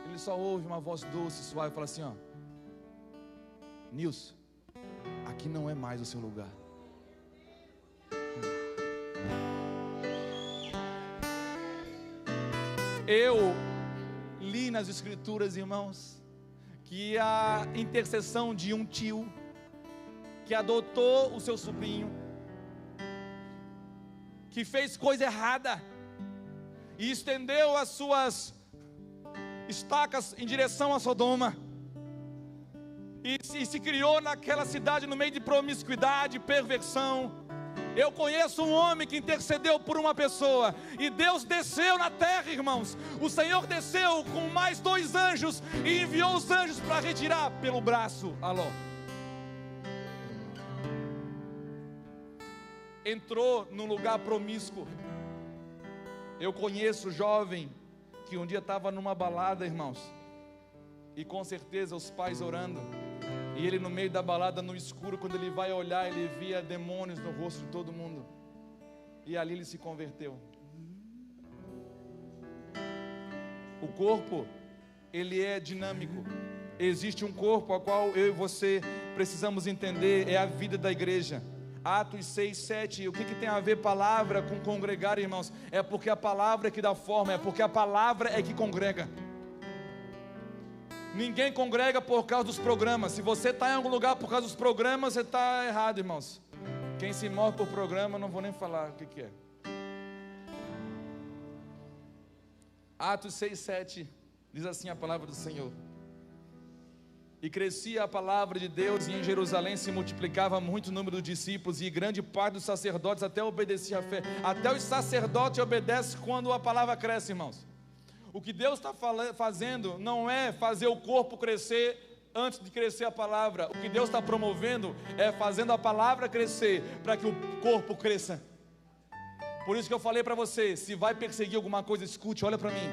Ele só ouve uma voz doce, suave, e fala assim, ó: Nilson, aqui não é mais o seu lugar. Eu li nas escrituras, irmãos, que a intercessão de um tio que adotou o seu sobrinho, que fez coisa errada e estendeu as suas estacas em direção a Sodoma, e se criou naquela cidade no meio de promiscuidade, perversão. Eu conheço um homem que intercedeu por uma pessoa, e Deus desceu na terra, irmãos. O Senhor desceu com mais 2 anjos e enviou os anjos para retirar pelo braço a Ló. Entrou num lugar promíscuo. Eu conheço jovem que um dia estava numa balada, irmãos, e com certeza os pais orando, e ele no meio da balada, no escuro, quando ele vai olhar, ele via demônios no rosto de todo mundo, e ali ele se converteu. O corpo, ele é dinâmico. Existe um corpo ao qual eu e você precisamos entender, é a vida da igreja. Atos 6, 7, o que tem a ver palavra com congregar, irmãos? É porque a palavra é que dá forma, é porque a palavra é que congrega. Ninguém congrega por causa dos programas. Se você está em algum lugar por causa dos programas, você está errado, irmãos. Quem se move por programa, não vou nem falar o que é. Atos 6, 7, diz assim a palavra do Senhor: e crescia a palavra de Deus, e em Jerusalém se multiplicava muito o número de discípulos, e grande parte dos sacerdotes até obedecia à fé. Até os sacerdotes obedecem quando a palavra cresce, irmãos. O que Deus está fazendo não é fazer o corpo crescer antes de crescer a palavra. O que Deus está promovendo é fazendo a palavra crescer para que o corpo cresça. Por isso que eu falei para você, se vai perseguir alguma coisa, escute, olha para mim,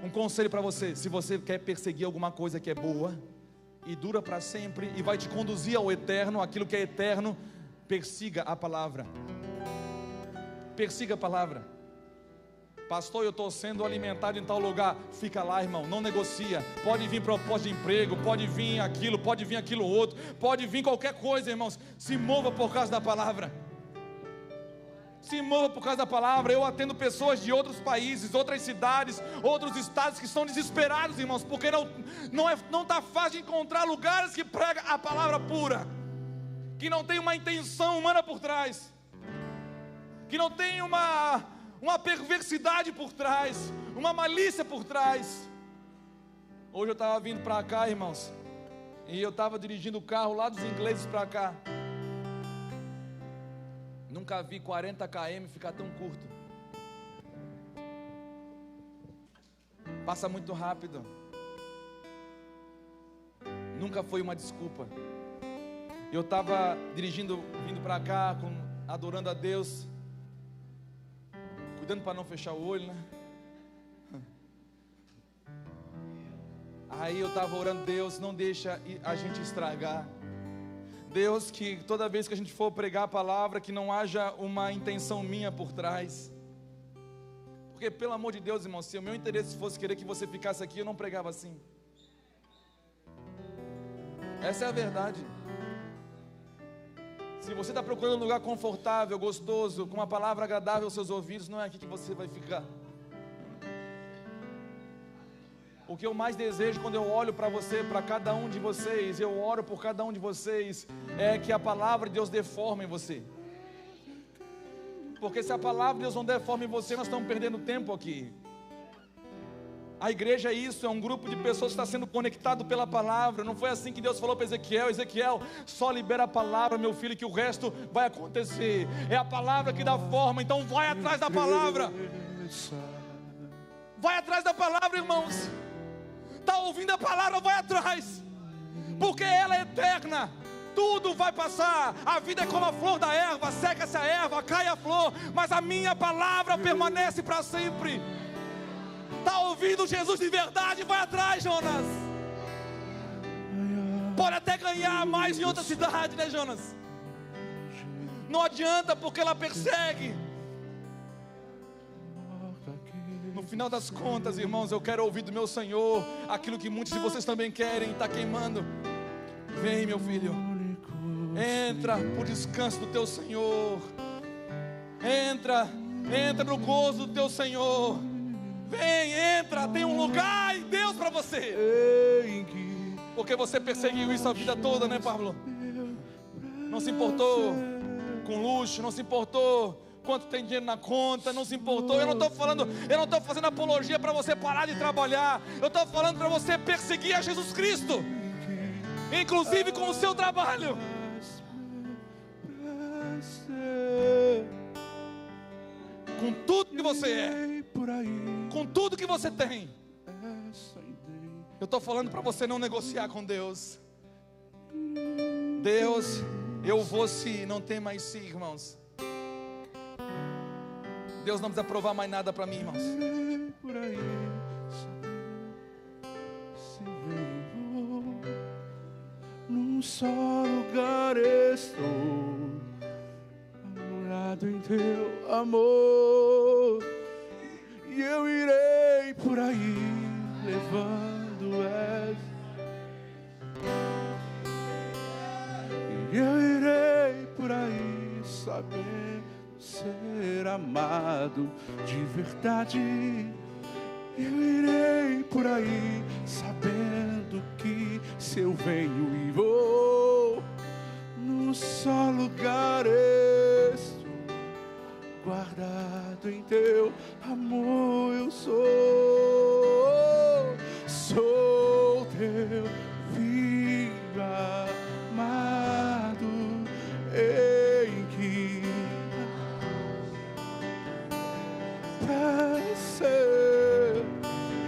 um conselho para você. Se você quer perseguir alguma coisa que é boa e dura para sempre e vai te conduzir ao eterno, aquilo que é eterno, persiga a palavra. Persiga a palavra. Pastor, eu estou sendo alimentado em tal lugar. Fica lá, irmão, não negocia. Pode vir proposta de emprego, pode vir aquilo outro, pode vir qualquer coisa, irmãos. Se mova por causa da palavra. Se mova por causa da palavra. Eu atendo pessoas de outros países, outras cidades, outros estados que estão desesperados, irmãos, porque não está fácil de encontrar lugares que pregam a palavra pura, que não tem uma intenção humana por trás, que não tem uma perversidade por trás, uma malícia por trás. Hoje eu estava vindo para cá, irmãos, e eu estava dirigindo o carro lá dos ingleses para cá. Nunca vi 40 km ficar tão curto. Passa muito rápido. Nunca foi uma desculpa. Eu estava dirigindo, vindo para cá, adorando a Deus, cuidando para não fechar o olho, né? Aí eu estava orando: Deus, não deixa a gente estragar. Deus, que toda vez que a gente for pregar a palavra, que não haja uma intenção minha por trás. Porque, pelo amor de Deus, irmão, se o meu interesse fosse querer que você ficasse aqui, eu não pregava assim. Essa é a verdade. Se você está procurando um lugar confortável, gostoso, com uma palavra agradável aos seus ouvidos, não é aqui que você vai ficar. O que eu mais desejo quando eu olho para você, para cada um de vocês, eu oro por cada um de vocês, é que a palavra de Deus dê forma em você. Porque se a palavra de Deus não der forma em você, nós estamos perdendo tempo aqui. A igreja é isso, é um grupo de pessoas que está sendo conectado pela palavra. Não foi assim que Deus falou para Ezequiel: Ezequiel, só libera a palavra, meu filho, que o resto vai acontecer. É a palavra que dá forma, então vai atrás da palavra. Vai atrás da palavra, irmãos. Está ouvindo a palavra, vai atrás, porque ela é eterna. Tudo vai passar, a vida é como a flor da erva, seca-se a erva, cai a flor, mas a minha palavra permanece para sempre. Está ouvindo Jesus de verdade? Vai atrás, Jonas. Pode até ganhar mais em outra cidade, né, Jonas? Não adianta, porque ela persegue. No final das contas, irmãos, eu quero ouvir do meu Senhor aquilo que muitos de vocês também querem, está queimando. Vem, meu filho, entra por descanso do teu Senhor. Entra no gozo do teu Senhor. Vem, entra, tem um lugar em Deus para você. Porque você perseguiu isso a vida toda, né, Pablo? Não se importou com luxo, não se importou quanto tem dinheiro na conta, não se importou. Eu não estou fazendo apologia para você parar de trabalhar. Eu estou falando para você perseguir a Jesus Cristo, inclusive com o seu trabalho. Com tudo que você é, com tudo que você tem. Eu estou falando para você não negociar com Deus. Deus, eu vou se, não tem mais se, irmãos. Deus não precisa provar mais nada para mim, irmãos. Num só lugar estou, anulado em teu amor, e eu irei por aí levando e eu irei por aí sabendo ser amado de verdade. Eu irei por aí sabendo que se eu venho e vou, num só lugar estou, guardado em teu amor. Eu sou teu filho amado, em que ser.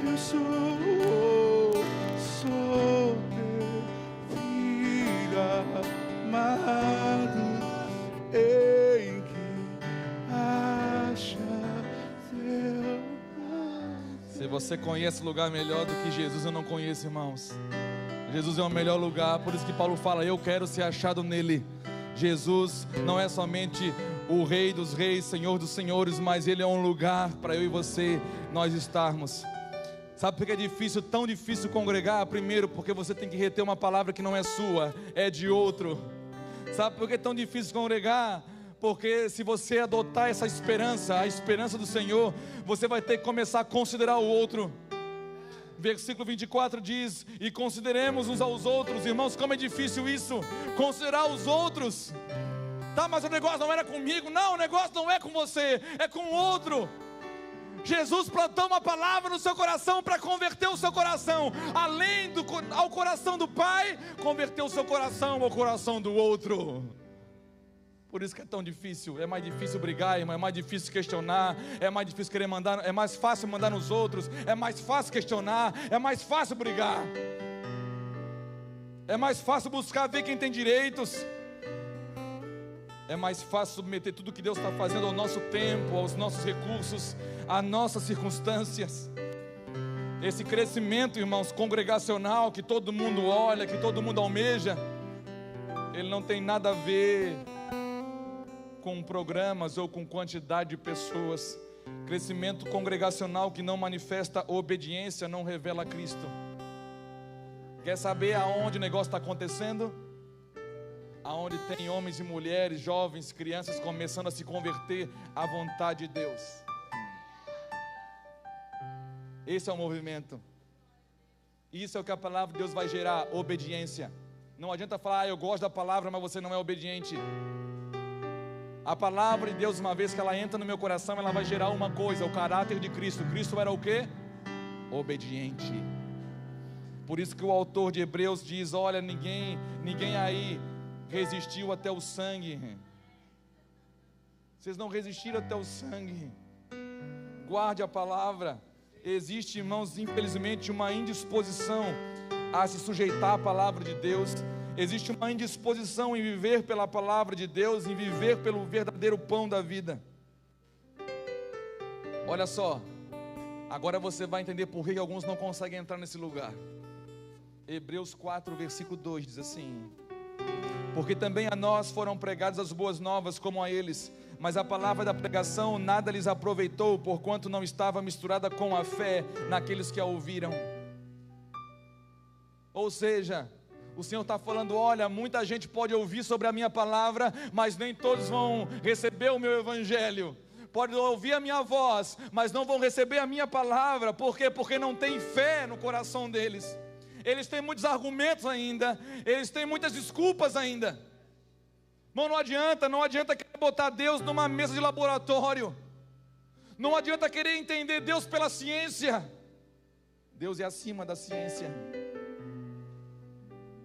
Eu sou teu filho amado, em que acha teu. Se você conhece lugar melhor do que Jesus, eu não conheço, irmãos. Jesus é o melhor lugar, por isso que Paulo fala: eu quero ser achado nele. Jesus não é somente o Rei dos Reis, Senhor dos Senhores, mas Ele é um lugar para eu e você, nós estarmos. Sabe por que é difícil, tão difícil congregar? Primeiro, porque você tem que reter uma palavra que não é sua, é de outro. Sabe por que é tão difícil congregar? Porque se você adotar essa esperança, a esperança do Senhor, você vai ter que começar a considerar o outro. Versículo 24 diz: e consideremos uns aos outros. Irmãos, como é difícil isso, considerar os outros. Tá, mas o negócio não era comigo. Não, o negócio não é com você, é com o outro. Jesus plantou uma palavra no seu coração para converter o seu coração, além ao coração do Pai, converter o seu coração ao coração do outro. Por isso que é tão difícil. É mais difícil brigar, irmão. É mais difícil questionar. É mais difícil querer mandar. É mais fácil mandar nos outros. É mais fácil questionar. É mais fácil brigar. É mais fácil buscar ver quem tem direitos. É mais fácil submeter tudo que Deus está fazendo ao nosso tempo, aos nossos recursos, às nossas circunstâncias. Esse crescimento, irmãos, congregacional, que todo mundo olha, que todo mundo almeja, ele não tem nada a ver com programas ou com quantidade de pessoas. Crescimento congregacional que não manifesta obediência não revela Cristo. Quer saber aonde o negócio está acontecendo? Aonde tem homens e mulheres, jovens, crianças começando a se converter à vontade de Deus. Esse é o movimento. Isso é o que a palavra de Deus vai gerar: obediência. Não adianta falar, eu gosto da palavra, mas você não é obediente. A palavra de Deus, uma vez que ela entra no meu coração, ela vai gerar uma coisa: o caráter de Cristo. Cristo era o quê? Obediente. Por isso que o autor de Hebreus diz: olha, ninguém aí resistiu até o sangue. Vocês não resistiram até o sangue. Guarde a palavra. Existe, irmãos, infelizmente uma indisposição a se sujeitar à palavra de Deus. Existe uma indisposição em viver pela palavra de Deus, em viver pelo verdadeiro pão da vida. Olha só, agora você vai entender por que alguns não conseguem entrar nesse lugar. Hebreus 4, versículo 2 diz assim: porque também a nós foram pregadas as boas novas como a eles, mas a palavra da pregação nada lhes aproveitou, porquanto não estava misturada com a fé naqueles que a ouviram. Ou seja, o Senhor está falando: olha, muita gente pode ouvir sobre a minha palavra, mas nem todos vão receber o meu evangelho. Pode ouvir a minha voz, mas não vão receber a minha palavra. Por quê? Porque não tem fé no coração deles. Eles têm muitos argumentos ainda, eles têm muitas desculpas ainda. Irmão, não adianta querer botar Deus numa mesa de laboratório. Não adianta querer entender Deus pela ciência. Deus é acima da ciência.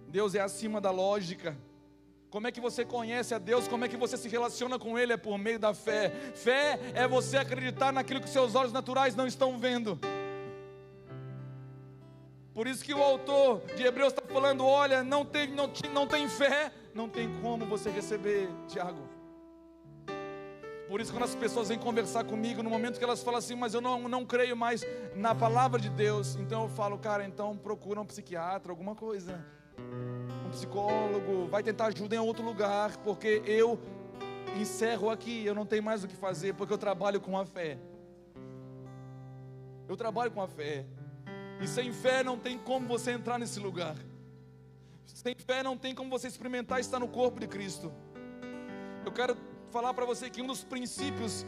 Deus é acima da lógica. Como é que você conhece a Deus? Como é que você se relaciona com Ele? É por meio da fé. Fé é você acreditar naquilo que seus olhos naturais não estão vendo. Por isso que o autor de Hebreus está falando: olha, não tem fé, não tem como você receber, Tiago. Por isso, quando as pessoas vêm conversar comigo, no momento que elas falam assim: mas eu não creio mais na palavra de Deus, então eu falo: cara, então procura um psiquiatra, alguma coisa, um psicólogo, vai tentar ajuda em outro lugar, porque eu encerro aqui, eu não tenho mais o que fazer, porque eu trabalho com a fé. Eu trabalho com a fé. E sem fé não tem como você entrar nesse lugar. Sem fé não tem como você experimentar estar no corpo de Cristo. Eu quero falar para você que um dos princípios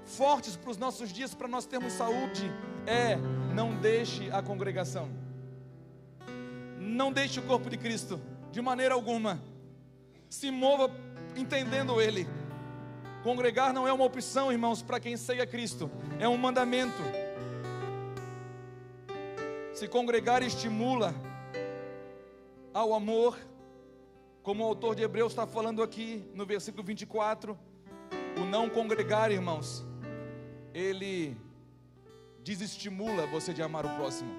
fortes para os nossos dias, para nós termos saúde, é: não deixe a congregação. Não deixe o corpo de Cristo, de maneira alguma. Se mova entendendo Ele. Congregar não é uma opção, irmãos, para quem segue a Cristo, é um mandamento. Se congregar estimula ao amor, como o autor de Hebreus está falando aqui no versículo 24, o não congregar, irmãos, ele desestimula você de amar o próximo.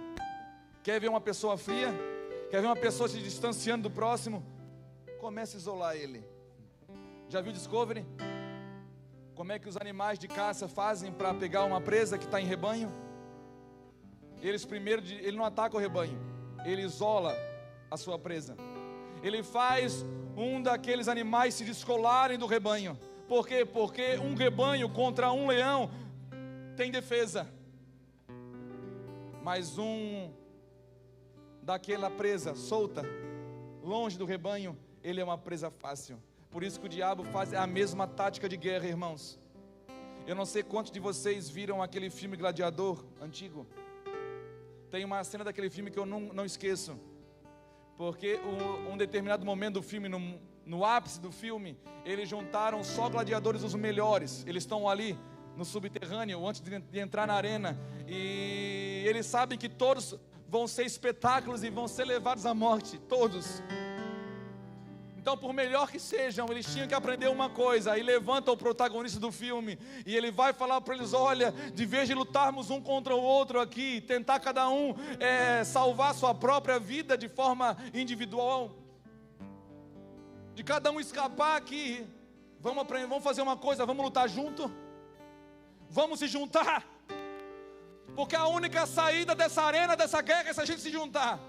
Quer ver uma pessoa fria? Quer ver uma pessoa se distanciando do próximo? Comece a isolar ele. Já viu Discovery? Como é que os animais de caça fazem para pegar uma presa que está em rebanho? Ele não ataca o rebanho, ele isola a sua presa. Ele faz um daqueles animais se descolarem do rebanho. Por quê? Porque um rebanho contra um leão tem defesa, mas um daquela presa solta, longe do rebanho, ele é uma presa fácil. Por isso que o diabo faz a mesma tática de guerra, irmãos. Eu não sei quantos de vocês viram aquele filme Gladiador antigo. Tem uma cena daquele filme que eu não esqueço, porque um determinado momento do filme, no ápice do filme, eles juntaram só gladiadores os melhores. Eles estão ali no subterrâneo, antes de entrar na arena, e eles sabem que todos vão ser espetáculos e vão ser levados à morte, todos. Então, por melhor que sejam, eles tinham que aprender uma coisa. Aí levanta o protagonista do filme e ele vai falar para eles: olha, de vez de lutarmos um contra o outro aqui, tentar cada um salvar sua própria vida de forma individual, de cada um escapar aqui, vamos fazer uma coisa, vamos lutar junto, vamos se juntar, porque a única saída dessa arena, dessa guerra, é se a gente se juntar.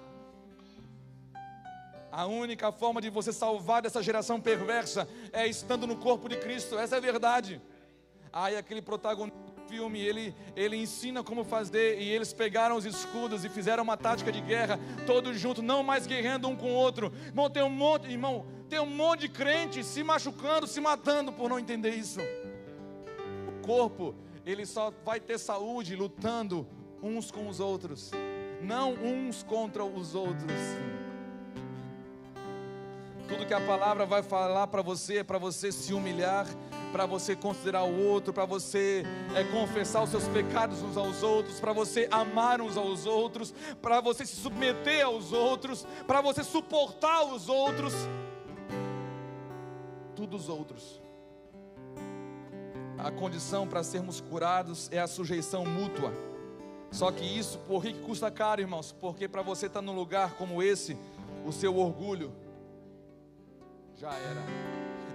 A única forma de você salvar dessa geração perversa é estando no corpo de Cristo. Essa é a verdade. Aí aquele protagonista do filme, ele ensina como fazer, e eles pegaram os escudos e fizeram uma tática de guerra, todos juntos, não mais guerreando um com o outro. Irmão, tem um monte de crente se machucando, se matando por não entender isso. O corpo, ele só vai ter saúde lutando uns com os outros. não uns contra os outros. Tudo que a palavra vai falar para você é para você se humilhar, para você considerar o outro, para você confessar os seus pecados uns aos outros, para você amar uns aos outros, para você se submeter aos outros, para você suportar os outros. Tudo os outros. A condição para sermos curados é a sujeição mútua. Só que isso, por que custa caro, irmãos? Porque para você estar num lugar como esse, o seu orgulho já era,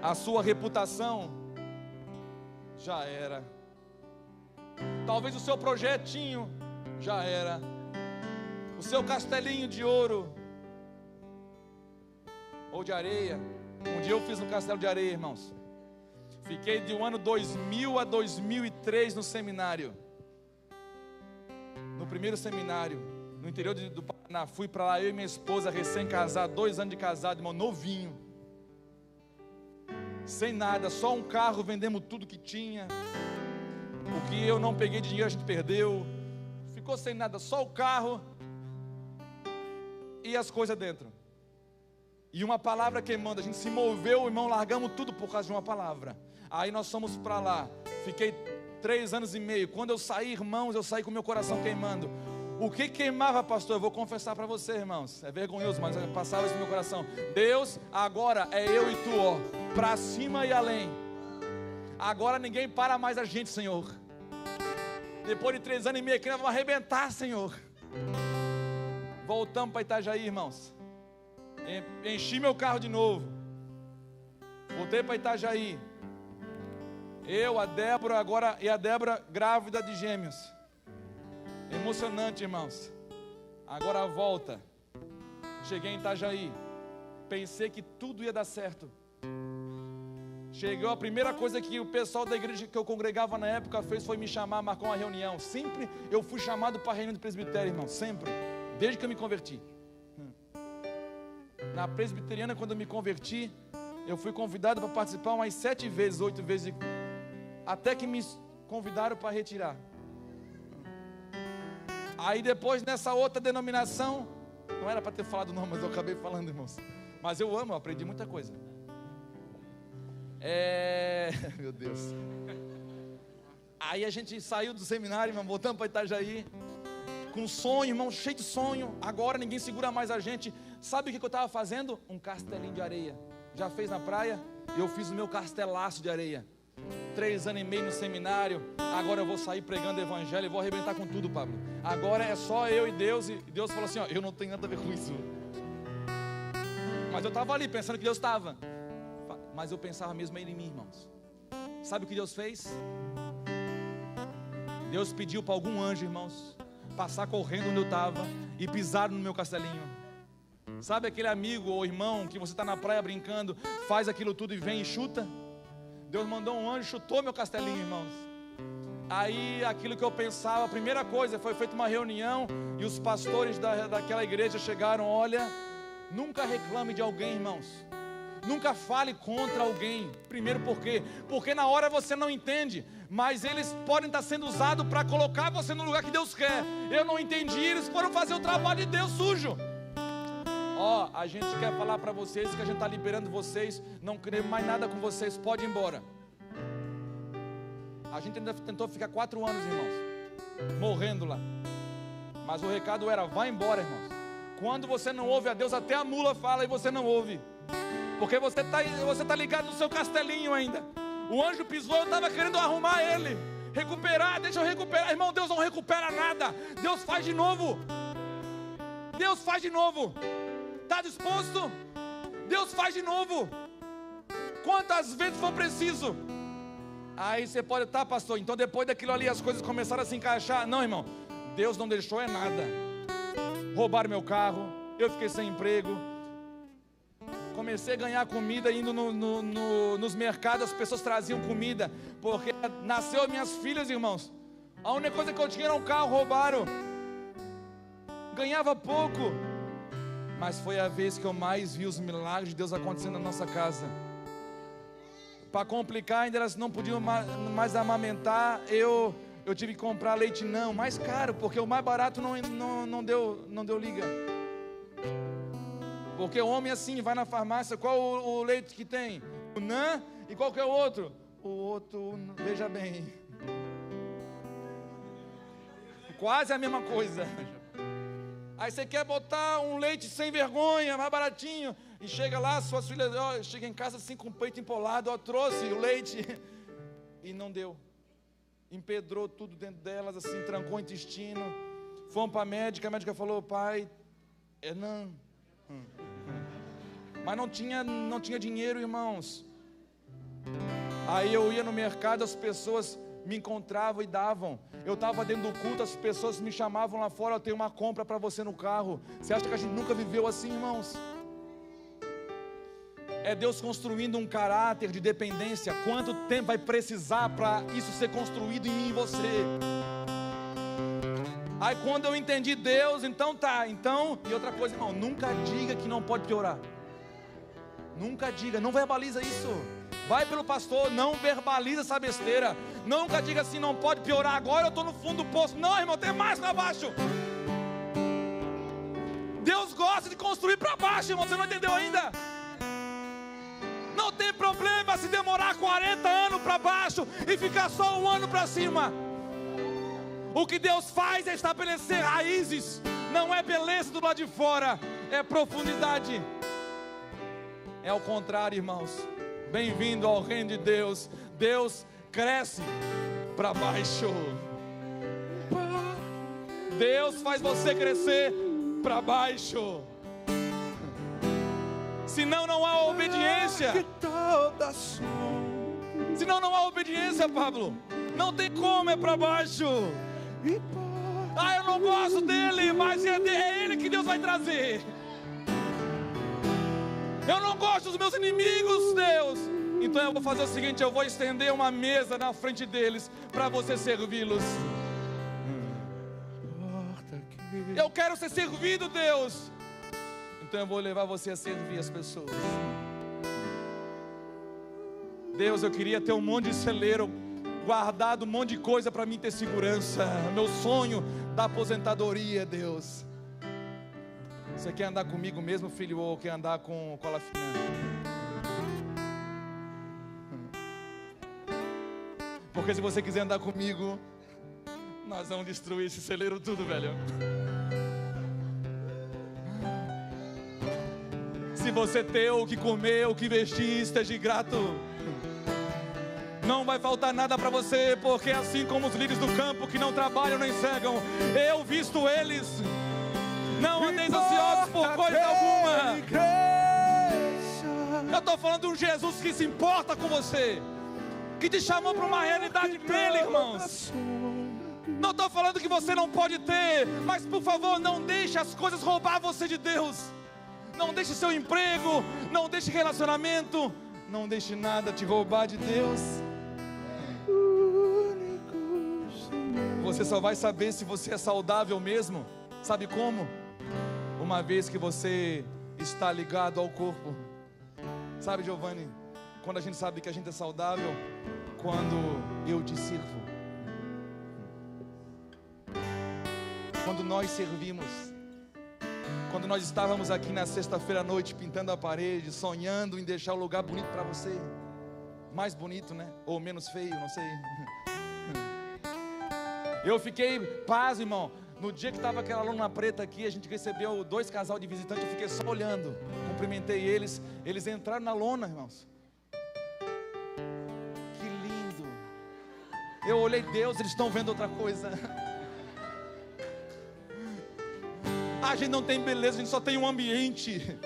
a sua reputação já era, talvez o seu projetinho já era, o seu castelinho de ouro ou de areia. Um dia eu fiz um castelo de areia, irmãos. Fiquei de um ano 2000 a 2003 no seminário, no primeiro seminário, no interior do Paraná. Fui para lá, eu e minha esposa, recém-casado, 2 anos de casado, irmão, novinho, sem nada, só um carro, vendemos tudo que tinha. O que eu não peguei de dinheiro a gente perdeu. Ficou sem nada, só o carro e as coisas dentro. E uma palavra queimando, a gente se moveu, irmão, largamos tudo por causa de uma palavra. Aí nós fomos para lá, fiquei 3 anos e meio. Quando eu saí, irmãos, eu saí com meu coração queimando. O que queimava, pastor? Eu vou confessar para você, irmãos, é vergonhoso, mas passava isso no meu coração. Deus, agora é eu e tu, ó, para cima e além. Agora ninguém para mais a gente, Senhor. Depois de 3 anos e meio aqui, nós vamos arrebentar, Senhor. Voltamos para Itajaí, irmãos. Enchi meu carro de novo. Voltei para Itajaí. Eu, a Débora, agora, e a Débora grávida de gêmeos. Emocionante, irmãos. Agora a volta. Cheguei em Itajaí. Pensei que tudo ia dar certo. Chegou a primeira coisa que o pessoal da igreja que eu congregava na época fez foi me chamar, marcou uma reunião. Sempre eu fui chamado para a reunião do presbitério, irmão. Sempre. Desde que eu me converti. Na presbiteriana, quando eu me converti, eu fui convidado para participar umas 7 vezes, 8 vezes, até que me convidaram para retirar. Aí depois, nessa outra denominação, não era para ter falado não, mas eu acabei falando, irmãos. Mas eu amo, eu aprendi muita coisa. Meu Deus. Aí a gente saiu do seminário, irmão, voltamos para Itajaí, com sonho, irmão, cheio de sonho. Agora ninguém segura mais a gente. Sabe o que eu estava fazendo? Um castelinho de areia. Já fez na praia? Eu fiz o meu castelaço de areia. 3 anos e meio no seminário. Agora eu vou sair pregando o evangelho e vou arrebentar com tudo, Pablo. Agora é só eu e Deus. E Deus falou assim, ó, eu não tenho nada a ver com isso. Mas eu estava ali pensando que Deus estava. Mas eu pensava mesmo em mim, irmãos. Sabe o que Deus fez? Deus pediu para algum anjo, irmãos, passar correndo onde eu estava e pisar no meu castelinho. Sabe aquele amigo ou irmão que você está na praia brincando, faz aquilo tudo e vem e chuta? Deus mandou um anjo, chutou meu castelinho, irmãos. Aí aquilo que eu pensava, a primeira coisa, foi feita uma reunião e os pastores daquela igreja chegaram, olha, nunca reclame de alguém, irmãos. Nunca fale contra alguém. Primeiro por quê? Porque na hora você não entende, mas eles podem estar sendo usados para colocar você no lugar que Deus quer. Eu não entendi, eles foram fazer o trabalho de Deus sujo. Ó, a gente quer falar para vocês que a gente está liberando vocês, não queremos mais nada com vocês, pode ir embora. A gente ainda tentou ficar 4 anos, irmãos, morrendo lá. Mas o recado era, vai embora, irmãos. Quando você não ouve a Deus, até a mula fala e você não ouve. Porque você tá ligado no seu castelinho ainda. O anjo pisou, eu estava querendo arrumar ele, recuperar, deixa eu recuperar. Irmão, Deus não recupera nada. Deus faz de novo. Deus faz de novo. Está disposto? Deus faz de novo. Quantas vezes for preciso. Aí você pode estar, pastor, então depois daquilo ali as coisas começaram a se encaixar. Não, irmão, Deus não deixou é nada. Roubaram meu carro, eu fiquei sem emprego. Comecei a ganhar comida indo nos mercados, as pessoas traziam comida, porque nasceu minhas filhas, irmãos. A única coisa que eu tinha era um carro, roubaram. Ganhava pouco, mas foi a vez que eu mais vi os milagres de Deus acontecendo na nossa casa. Para complicar, ainda elas não podiam mais amamentar. Eu eu tive que comprar leite não, mais caro, porque o mais barato não deu liga. Porque o homem assim, vai na farmácia, qual o leite que tem? O NAN, e qual que é o outro? O outro, veja bem, quase a mesma coisa. Aí você quer botar um leite sem vergonha, mais baratinho, e chega lá, suas filhas, ó, chega em casa assim com o peito empolado, ó, trouxe o leite, e não deu. Empedrou tudo dentro delas, assim, trancou o intestino. Fomos para a médica falou, pai, não. Mas não tinha dinheiro, irmãos. Aí eu ia no mercado, as pessoas me encontravam e davam. Eu estava dentro do culto, as pessoas me chamavam lá fora, eu tenho uma compra para você no carro. Você acha que a gente nunca viveu assim, irmãos? É Deus construindo um caráter de dependência. Quanto tempo vai precisar para isso ser construído em mim e você? Aí quando eu entendi Deus, então tá. Então, e outra coisa, irmão, nunca diga que não pode piorar. Nunca diga, não verbaliza isso. Vai pelo pastor, não verbaliza essa besteira. Nunca diga assim, não pode piorar. Agora eu estou no fundo do poço. Não, irmão, tem mais para baixo. Deus gosta de construir para baixo, irmão. Você não entendeu ainda? Não tem problema se demorar 40 anos para baixo e ficar só um ano para cima. O que Deus faz é estabelecer raízes. Não é beleza do lado de fora, é profundidade. É ao contrário, irmãos. Bem-vindo ao reino de Deus. Deus cresce para baixo. Deus faz você crescer para baixo. Senão não há obediência. Senão não há obediência, Pablo. Não tem como, é para baixo. Ah, eu não gosto dele, mas é ele que Deus vai trazer. Eu não gosto dos meus inimigos, Deus. Então eu vou fazer o seguinte, eu vou estender uma mesa na frente deles para você servi-los. Eu quero ser servido, Deus. Então eu vou levar você a servir as pessoas. Deus, eu queria ter um monte de celeiro guardado, um monte de coisa para mim ter segurança. Meu sonho da aposentadoria, Deus. Você quer andar comigo mesmo, filho, ou quer andar com cola fina? Porque se você quiser andar comigo, nós vamos destruir esse celeiro tudo, velho. Se você ter o que comer, o que vestir, esteja grato. Não vai faltar nada para você, porque assim como os lírios do campo que não trabalham nem cegam, eu visto eles. Não andeis ansiosos por coisa alguma. Eu estou falando de um Jesus que se importa com você, que te chamou para uma realidade nele, irmãos. Não estou falando que você não pode ter, mas por favor, não deixe as coisas roubar você de Deus. Não deixe seu emprego, não deixe relacionamento, não deixe nada te roubar de Deus. Você só vai saber se você é saudável mesmo. Sabe como? Uma vez que você está ligado ao corpo. Sabe, Giovanni, quando a gente sabe que a gente é saudável? Quando eu te sirvo. Quando nós servimos. Quando nós estávamos aqui na sexta-feira à noite pintando a parede, sonhando em deixar o lugar bonito para você. Mais bonito, né? Ou menos feio, não sei. Eu fiquei pasmo, irmão. No dia que estava aquela lona preta aqui, a gente recebeu 2 casal de visitantes. Eu fiquei só olhando, cumprimentei eles. Eles entraram na lona, irmãos. Que lindo. Eu olhei, Deus, eles estão vendo outra coisa. A gente não tem beleza, a gente só tem um ambiente.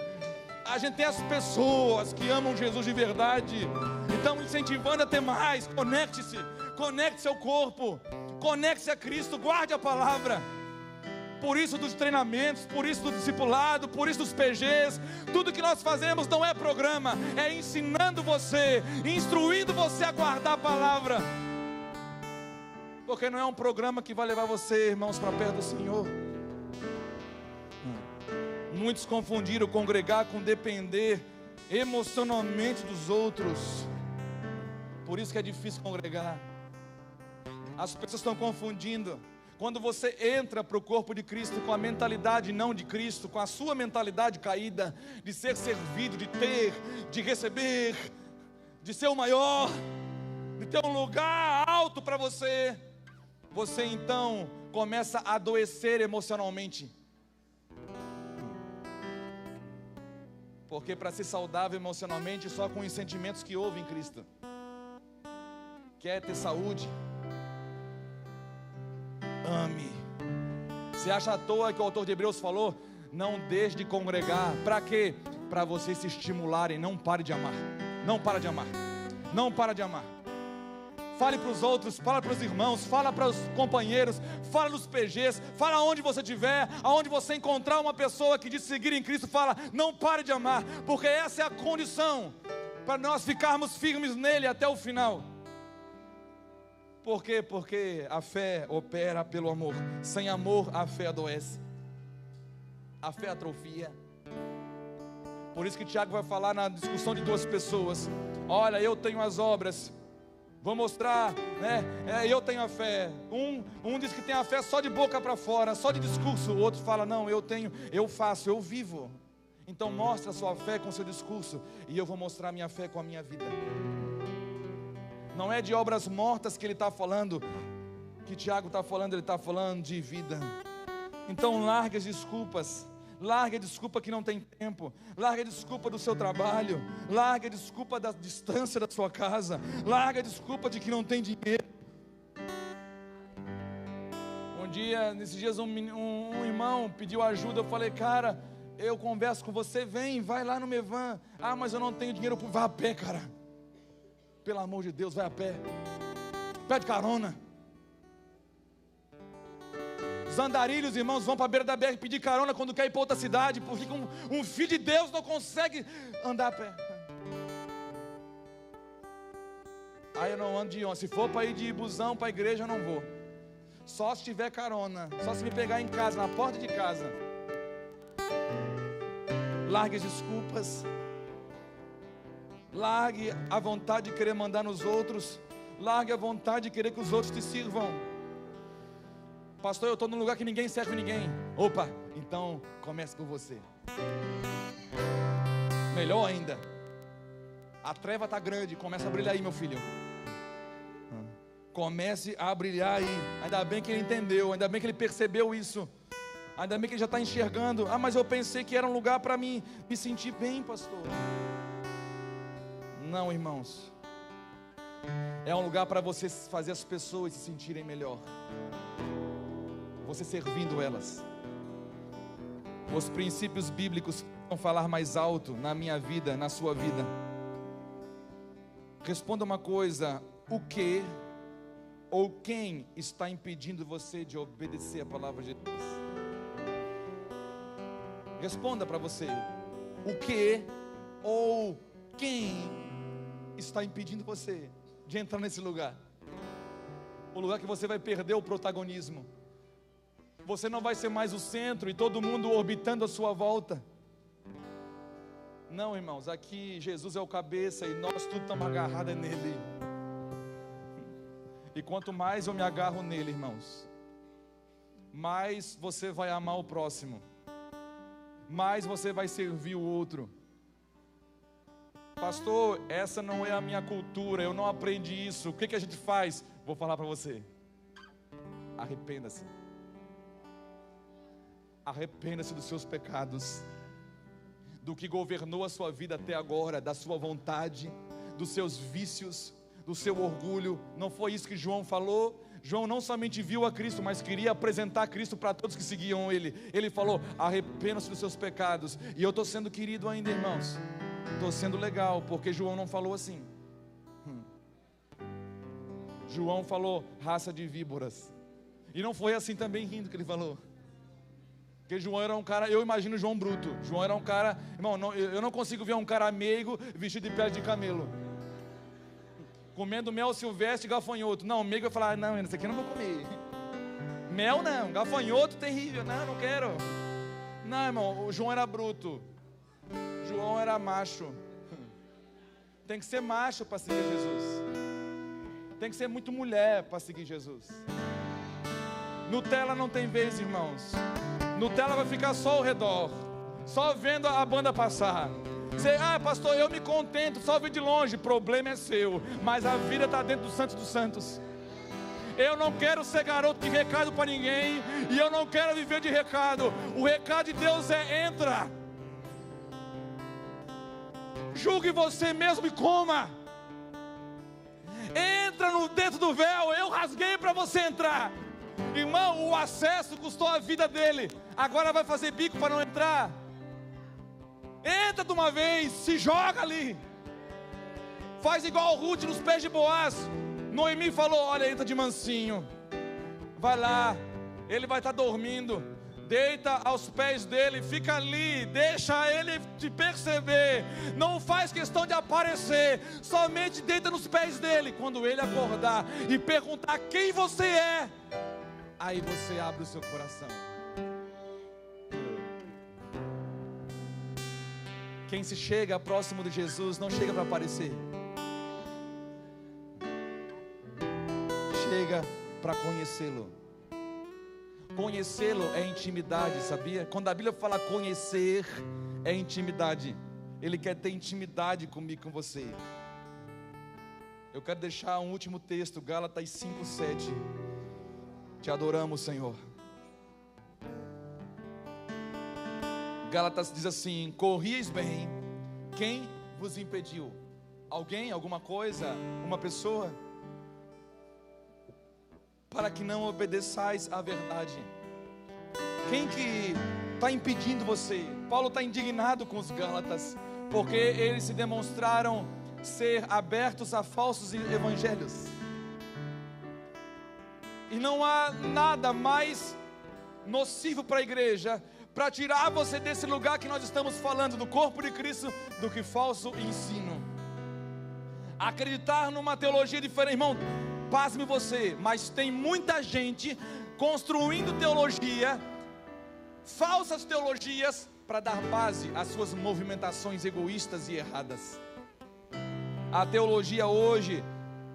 A gente tem as pessoas que amam Jesus de verdade. Então incentivando a ter mais. Conecte-se, conecte-se ao corpo, conecte-se a Cristo, guarde a palavra. Por isso dos treinamentos, por isso do discipulado, por isso dos PGs. Tudo que nós fazemos não é programa, é ensinando você, instruindo você a guardar a palavra. Porque não é um programa que vai levar você, irmãos, para perto do Senhor. Muitos confundiram congregar com depender emocionalmente dos outros. Por isso que é difícil congregar. As pessoas estão confundindo. Quando você entra para o corpo de Cristo com a mentalidade não de Cristo, com a sua mentalidade caída, de ser servido, de ter, de receber, de ser o maior, de ter um lugar alto para você, você então começa a adoecer emocionalmente. Porque para ser saudável emocionalmente, só com os sentimentos que houve em Cristo. Quer ter saúde? Ame. Você acha à toa que o autor de Hebreus falou? Não deixe de congregar. Para quê? Para vocês se estimularem. Não pare de amar. Não para de amar. Não para de amar. Fale para os outros, fala para os irmãos, fala para os companheiros, fala nos PGs, fala onde você estiver, aonde você encontrar uma pessoa que diz seguir em Cristo, fala, não pare de amar, porque essa é a condição para nós ficarmos firmes nele até o final. Por quê? Porque a fé opera pelo amor. Sem amor a fé adoece, a fé atrofia. Por isso que Tiago vai falar na discussão de duas pessoas: olha, eu tenho as obras, vou mostrar, né? Eu tenho a fé. Um diz que tem a fé só de boca para fora, só de discurso. O outro fala, não, eu tenho, eu faço, eu vivo. Então mostra a sua fé com o seu discurso, e eu vou mostrar a minha fé com a minha vida. Não é de obras mortas que ele está falando, que Tiago está falando, ele está falando de vida. Então largue as desculpas. Largue a desculpa que não tem tempo. Largue a desculpa do seu trabalho. Largue a desculpa da distância da sua casa. Largue a desculpa de que não tem dinheiro. Um dia, nesses dias, um irmão pediu ajuda. Eu falei, cara, eu converso com você, vem, vai lá no Mevan. Ah, mas eu não tenho dinheiro. Vai a pé, cara. Pelo amor de Deus, vai a pé. Pede carona. Os andarilhos, irmãos, vão para a beira da BR pedir carona quando quer ir para outra cidade, porque um filho de Deus não consegue andar a pé. Aí eu não ando de ônibus. Se for para ir de busão para a igreja, eu não vou. Só se tiver carona. Só se me pegar em casa, na porta de casa. Largue as desculpas. Largue a vontade de querer mandar nos outros. Largue a vontade de querer que os outros te sirvam. Pastor, eu estou num lugar que ninguém serve ninguém. Opa, então comece por você. Melhor ainda, a treva está grande, começa a brilhar aí, meu filho. Comece a brilhar aí. Ainda bem que ele entendeu, ainda bem que ele percebeu isso. Ainda bem que ele já está enxergando. Ah, mas eu pensei que era um lugar para mim me sentir bem, pastor. Não, irmãos. É um lugar para você fazer as pessoas se sentirem melhor. Você servindo elas. Os princípios bíblicos vão falar mais alto na minha vida, na sua vida. Responda uma coisa: o que ou quem está impedindo você de obedecer a palavra de Deus? Responda para você: o que ou quem está impedindo você de entrar nesse lugar? O lugar que você vai perder o protagonismo. Você não vai ser mais o centro e todo mundo orbitando à sua volta. Não, irmãos, aqui Jesus é o cabeça e nós tudo estamos agarrados nele. E quanto mais eu me agarro nele, irmãos, mais você vai amar o próximo, mais você vai servir o outro. Pastor, essa não é a minha cultura, eu não aprendi isso. O que a gente faz? Vou falar para você. Arrependa-se. Arrependa-se dos seus pecados, do que governou a sua vida até agora, da sua vontade, dos seus vícios, do seu orgulho. Não foi isso que João falou? João não somente viu a Cristo, mas queria apresentar Cristo para todos que seguiam ele. Ele falou: arrependa-se dos seus pecados. E eu estou sendo querido ainda, irmãos. Estou sendo legal, porque João não falou assim. João falou raça de víboras. E não foi assim também rindo que ele falou. Porque João era um cara, eu imagino João bruto. João era um cara, irmão, eu não consigo ver um cara meigo vestido de pele de camelo, comendo mel silvestre e gafanhoto. Não, meigo vai falar: não, isso aqui eu não vou comer. Mel não, gafanhoto terrível, não quero. Não, irmão, o João era bruto. João era macho. Tem que ser macho para seguir Jesus. Tem que ser muito mulher para seguir Jesus. Nutella não tem vez, irmãos. Nutella vai ficar só ao redor, só vendo a banda passar. Você, pastor, eu me contento, só ver de longe. Problema é seu, mas a vida está dentro do Santos dos Santos. Eu não quero ser garoto de recado para ninguém, e eu não quero viver de recado. O recado de Deus é: entra, julgue você mesmo e coma. Entra dentro do véu. Eu rasguei para você entrar. Irmão, o acesso custou a vida dele, agora vai fazer bico para não entrar? Entra de uma vez, se joga ali. Faz igual Ruth nos pés de Boaz. Noemi falou: olha, entra de mansinho, vai lá, ele vai estar dormindo, deita aos pés dele, fica ali, deixa ele te perceber, não faz questão de aparecer, somente deita nos pés dele. Quando ele acordar e perguntar quem você é, aí você abre o seu coração. Quem se chega próximo de Jesus não chega para aparecer, chega para conhecê-lo. Conhecê-lo é intimidade, sabia? Quando a Bíblia fala conhecer, é intimidade. Ele quer ter intimidade comigo, com você. Eu quero deixar um último texto, Gálatas 5:7. Te adoramos, Senhor. Gálatas diz assim: corrieis bem, quem vos impediu? Alguém, alguma coisa, uma pessoa? Para que não obedeçais à verdade. Quem que está impedindo você? Paulo está indignado com os Gálatas, porque eles se demonstraram ser abertos a falsos evangelhos. E não há nada mais nocivo para a igreja, para tirar você desse lugar que nós estamos falando, do corpo de Cristo, do que falso ensino. Acreditar numa teologia diferente, irmão, pasme você, mas tem muita gente construindo teologia, falsas teologias, para dar base às suas movimentações egoístas e erradas. A teologia hoje,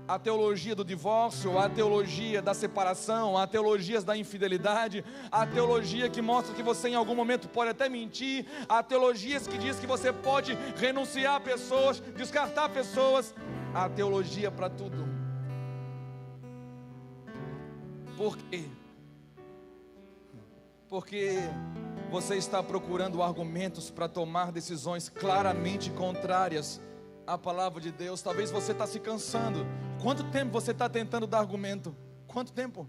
a teologia do divórcio, a teologia da separação, a teologia da infidelidade, a teologia que mostra que você em algum momento pode até mentir, a teologia que diz que você pode renunciar a pessoas, descartar pessoas, a teologia para tudo. Por quê? Porque você está procurando argumentos para tomar decisões claramente contrárias à palavra de Deus. Talvez você está se cansando. Quanto tempo você está tentando dar argumento? Quanto tempo?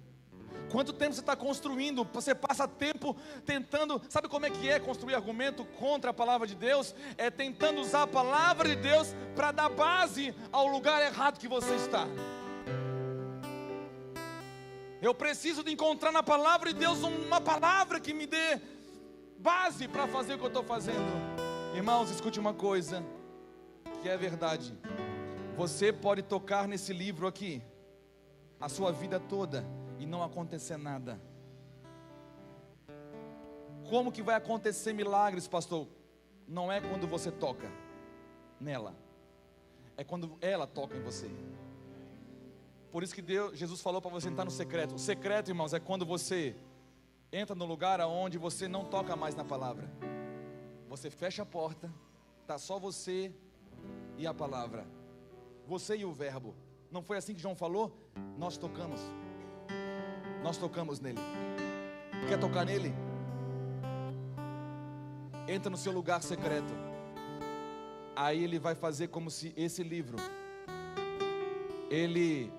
Quanto tempo você está construindo? Você passa tempo tentando. Sabe como é que é construir argumento contra a palavra de Deus? É tentando usar a palavra de Deus para dar base ao lugar errado que você está. Eu preciso de encontrar na palavra de Deus uma palavra que me dê base para fazer o que eu estou fazendo. Irmãos, escute uma coisa que é verdade. Você pode tocar nesse livro aqui a sua vida toda e não acontecer nada. Como que vai acontecer milagres, pastor? Não é quando você toca nela, é quando ela toca em você. Por isso que Jesus falou para você entrar no secreto. O secreto, irmãos, é quando você entra no lugar onde você não toca mais na palavra. Você fecha a porta, está só você e a palavra, você e o verbo. Não foi assim que João falou? Nós tocamos nele. Quer tocar nele? Entra no seu lugar secreto. Aí ele vai fazer como se esse livro, ele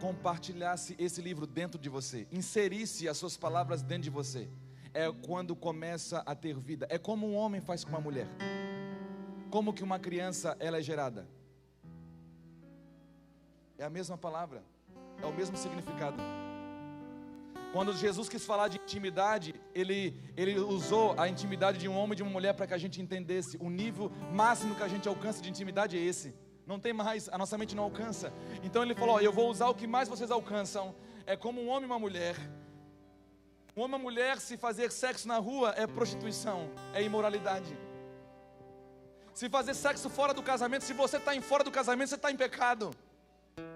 compartilhasse esse livro dentro de você, inserisse as suas palavras dentro de você. É quando começa a ter vida. É como um homem faz com uma mulher. Como que uma criança ela é gerada? É a mesma palavra, é o mesmo significado. Quando Jesus quis falar de intimidade, ele usou a intimidade de um homem e de uma mulher para que a gente entendesse. O nível máximo que a gente alcança de intimidade é esse. Não tem mais, a nossa mente não alcança. Então ele falou: eu vou usar o que mais vocês alcançam. É como um homem e uma mulher. Um homem e uma mulher, se fazer sexo na rua é prostituição, é imoralidade. Se fazer sexo fora do casamento, se você está fora do casamento, você está em pecado.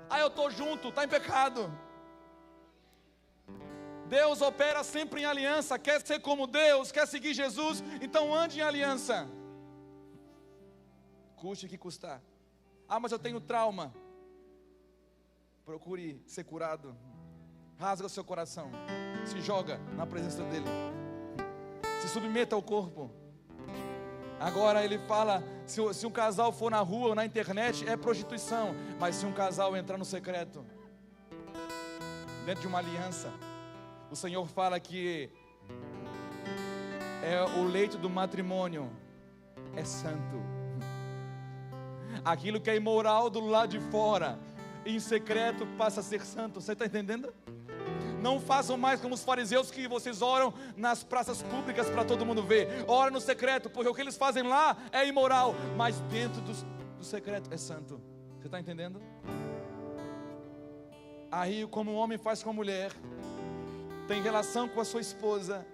Ah, eu estou junto, está em pecado. Deus opera sempre em aliança. Quer ser como Deus, quer seguir Jesus, então ande em aliança. Custe o que custar. Ah, mas eu tenho trauma. Procure ser curado. Rasga o seu coração. Se joga na presença dele. Se submeta ao corpo. Agora ele fala, se um casal for na rua ou na internet, é prostituição. Mas se um casal entrar no secreto, dentro de uma aliança, o Senhor fala que o leito do matrimônio é santo. Aquilo que é imoral do lado de fora, em secreto passa a ser santo. Você está entendendo? Não façam mais como os fariseus, que vocês oram nas praças públicas para todo mundo ver. Ora no secreto, porque o que eles fazem lá é imoral, mas dentro do secreto é santo. Você está entendendo? Aí, como o homem faz com a mulher, tem relação com a sua esposa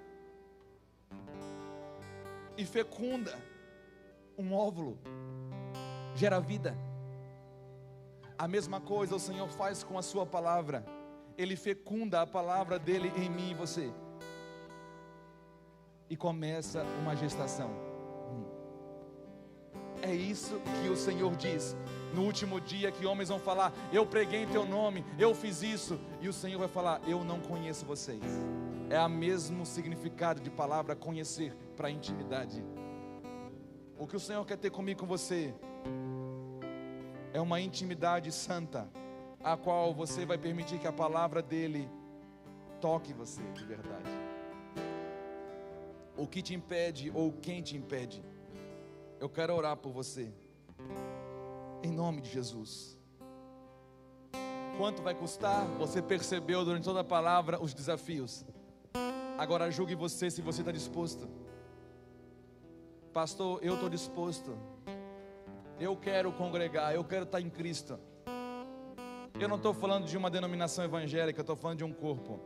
e fecunda um óvulo, gera vida. A mesma coisa o Senhor faz com a sua palavra. Ele fecunda a palavra dele em mim e você, e começa uma gestação. É isso que o Senhor diz no último dia, que homens vão falar: eu preguei em teu nome, eu fiz isso. E o Senhor vai falar: eu não conheço vocês. É o mesmo significado de palavra conhecer, para intimidade. O que o Senhor quer ter comigo, com você, é uma intimidade santa, a qual você vai permitir que a palavra dele toque você de verdade. O que te impede, ou quem te impede? Eu quero orar por você, em nome de Jesus. Quanto vai custar? Você percebeu durante toda a palavra os desafios. Agora julgue você, se você está disposto. Pastor, eu estou disposto. Eu quero congregar, eu quero estar em Cristo. Eu não estou falando de uma denominação evangélica, eu estou falando de um corpo.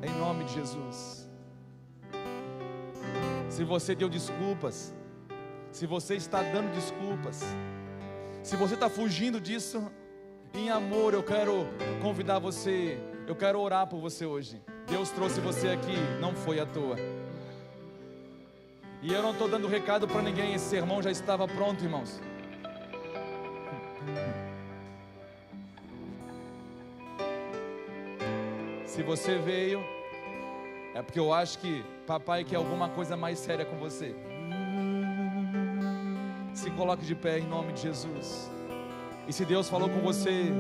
Em nome de Jesus. Se você deu desculpas, se você está dando desculpas, se você está fugindo disso, em amor eu quero convidar você, eu quero orar por você hoje. Deus trouxe você aqui, não foi à toa. E eu não estou dando recado para ninguém, esse sermão já estava pronto, irmãos. Se você veio, é porque eu acho que papai quer alguma coisa mais séria com você. Se coloque de pé em nome de Jesus. E se Deus falou com você,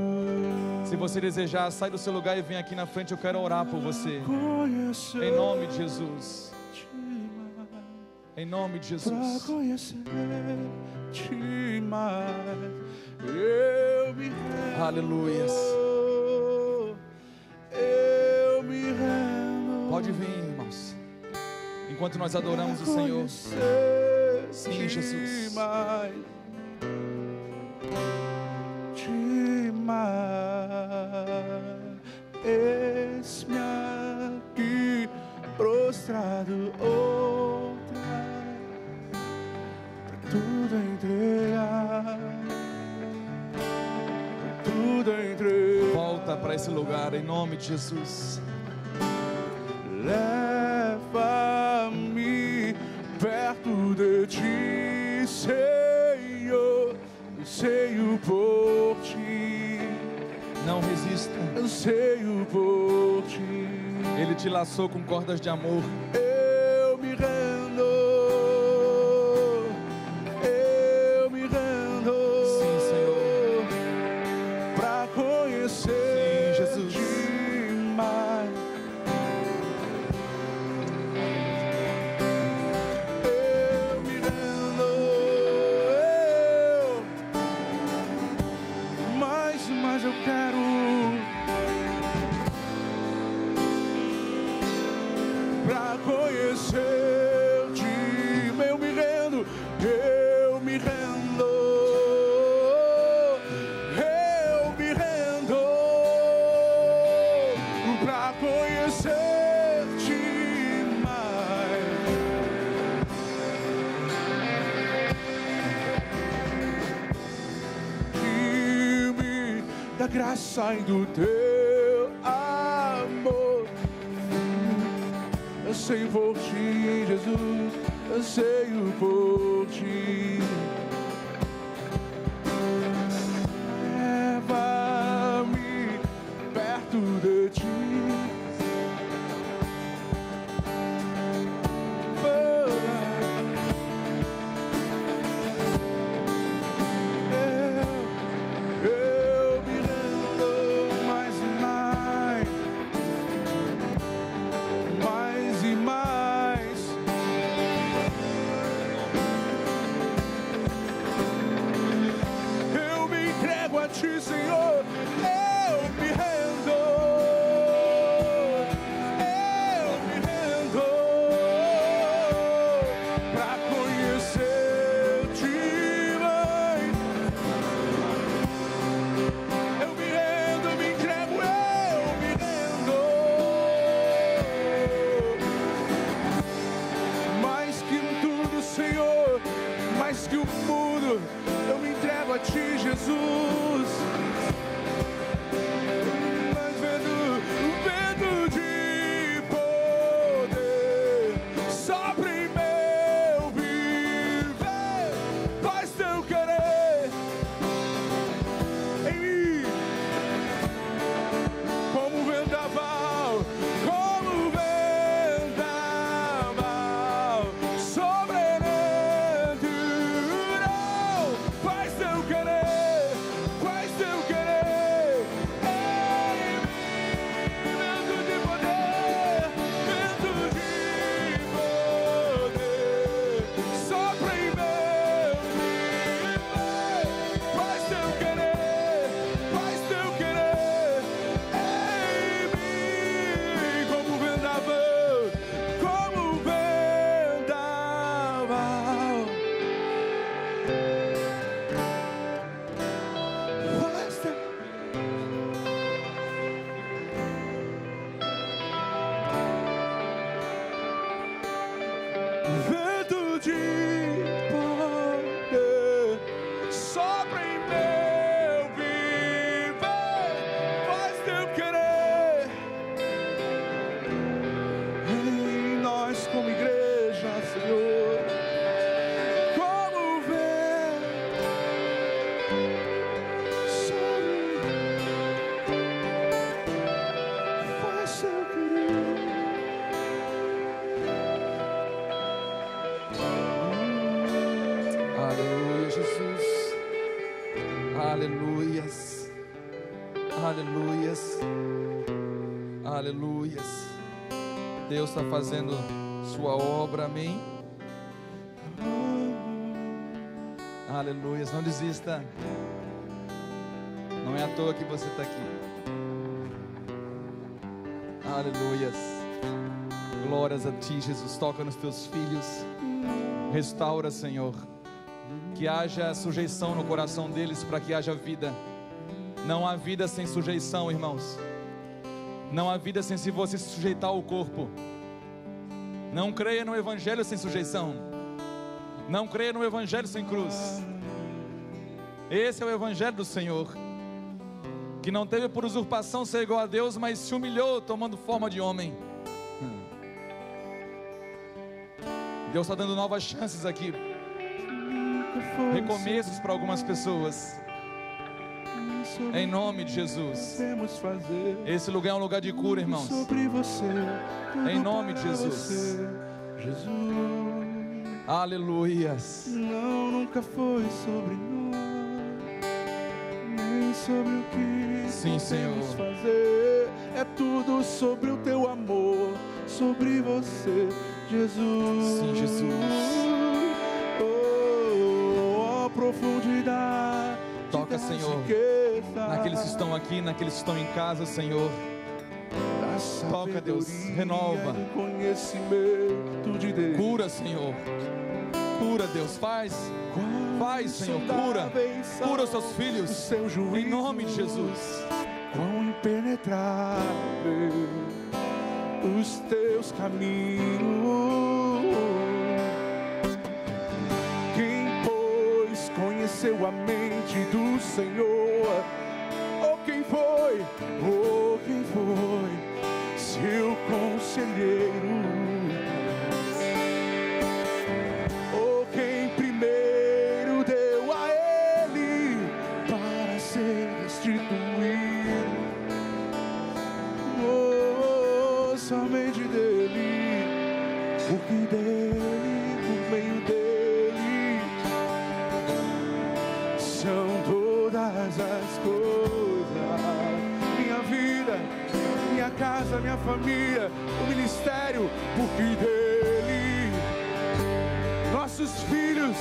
se você desejar, sai do seu lugar e vem aqui na frente, eu quero orar por você. Em nome de Jesus. Em nome de Jesus. Pra conhecer-te mais, eu me rendo. Aleluias. Eu me rendo. Pode vir, irmãos. Enquanto nós adoramos o Senhor. Sim, Jesus. Eis-me aqui prostrado outra, pra tudo entregar, pra tudo entregar. Volta para esse lugar em nome de Jesus. Leva-me perto de ti, Senhor. Anseio por ti, Não resista. anseio por ti. Ele te laçou com cordas de amor. Eu me rendo, eu me rendo. Sim, Senhor. Pra conhecer, Sim, Jesus. demais. Eu me rendo, mas eu quero. Pra da graça e do teu amor. Anseio por ti, Jesus, anseio por ti. Leva-me perto de ti. Senhor, eu me rendo, pra conhecer-te, Mãe. Eu me rendo, me entrego, eu me rendo. Mais que tudo, Senhor, mais que o mundo, eu me entrego a ti, Jesus. Vento de poder sopra em meu viver, faz teu querer em nós como igreja, Senhor. Como ver faz teu querer. Aleluia, Jesus. Aleluias. Aleluias. Aleluias. Deus está fazendo sua obra, amém? Aleluias. Não desista. Não é à toa que você está aqui. Aleluias. Glórias a ti, Jesus. Toca nos teus filhos. Restaura, Senhor. Que haja sujeição no coração deles para que haja vida. Não há vida sem sujeição, irmãos. Não há vida sem se você se sujeitar ao corpo. Não creia no evangelho sem sujeição. Não creia no evangelho sem cruz. Esse é o evangelho do Senhor, que não teve por usurpação ser igual a Deus, mas se humilhou tomando forma de homem. Deus está dando novas chances aqui, recomeços para algumas pessoas, em nome de Jesus. Esse lugar é um lugar de cura, irmãos, em nome de Jesus. Aleluias. Não, nunca foi sobre nós, nem sobre o que sim, podemos Senhor. fazer. É tudo sobre o teu amor, sobre você, Jesus. Sim, Jesus. Oh, profundidade. Toca, Senhor, naqueles que estão aqui, naqueles que estão em casa, Senhor. Toca, Deus, renova. Conhecimento de Deus. Cura, Senhor. Cura, Deus, faz, Senhor, cura os seus filhos, em nome de Jesus. Quão impenetrável os teus caminhos. Quem, pois, conheceu a mente do Senhor? Ou quem foi, seu conselheiro? Ou quem primeiro deu a ele para ser restituído? Oh, somente dele, porque dele, por meio dele, são todas as coisas. Minha vida, minha casa, minha família, o ministério, porque dele, nossos filhos,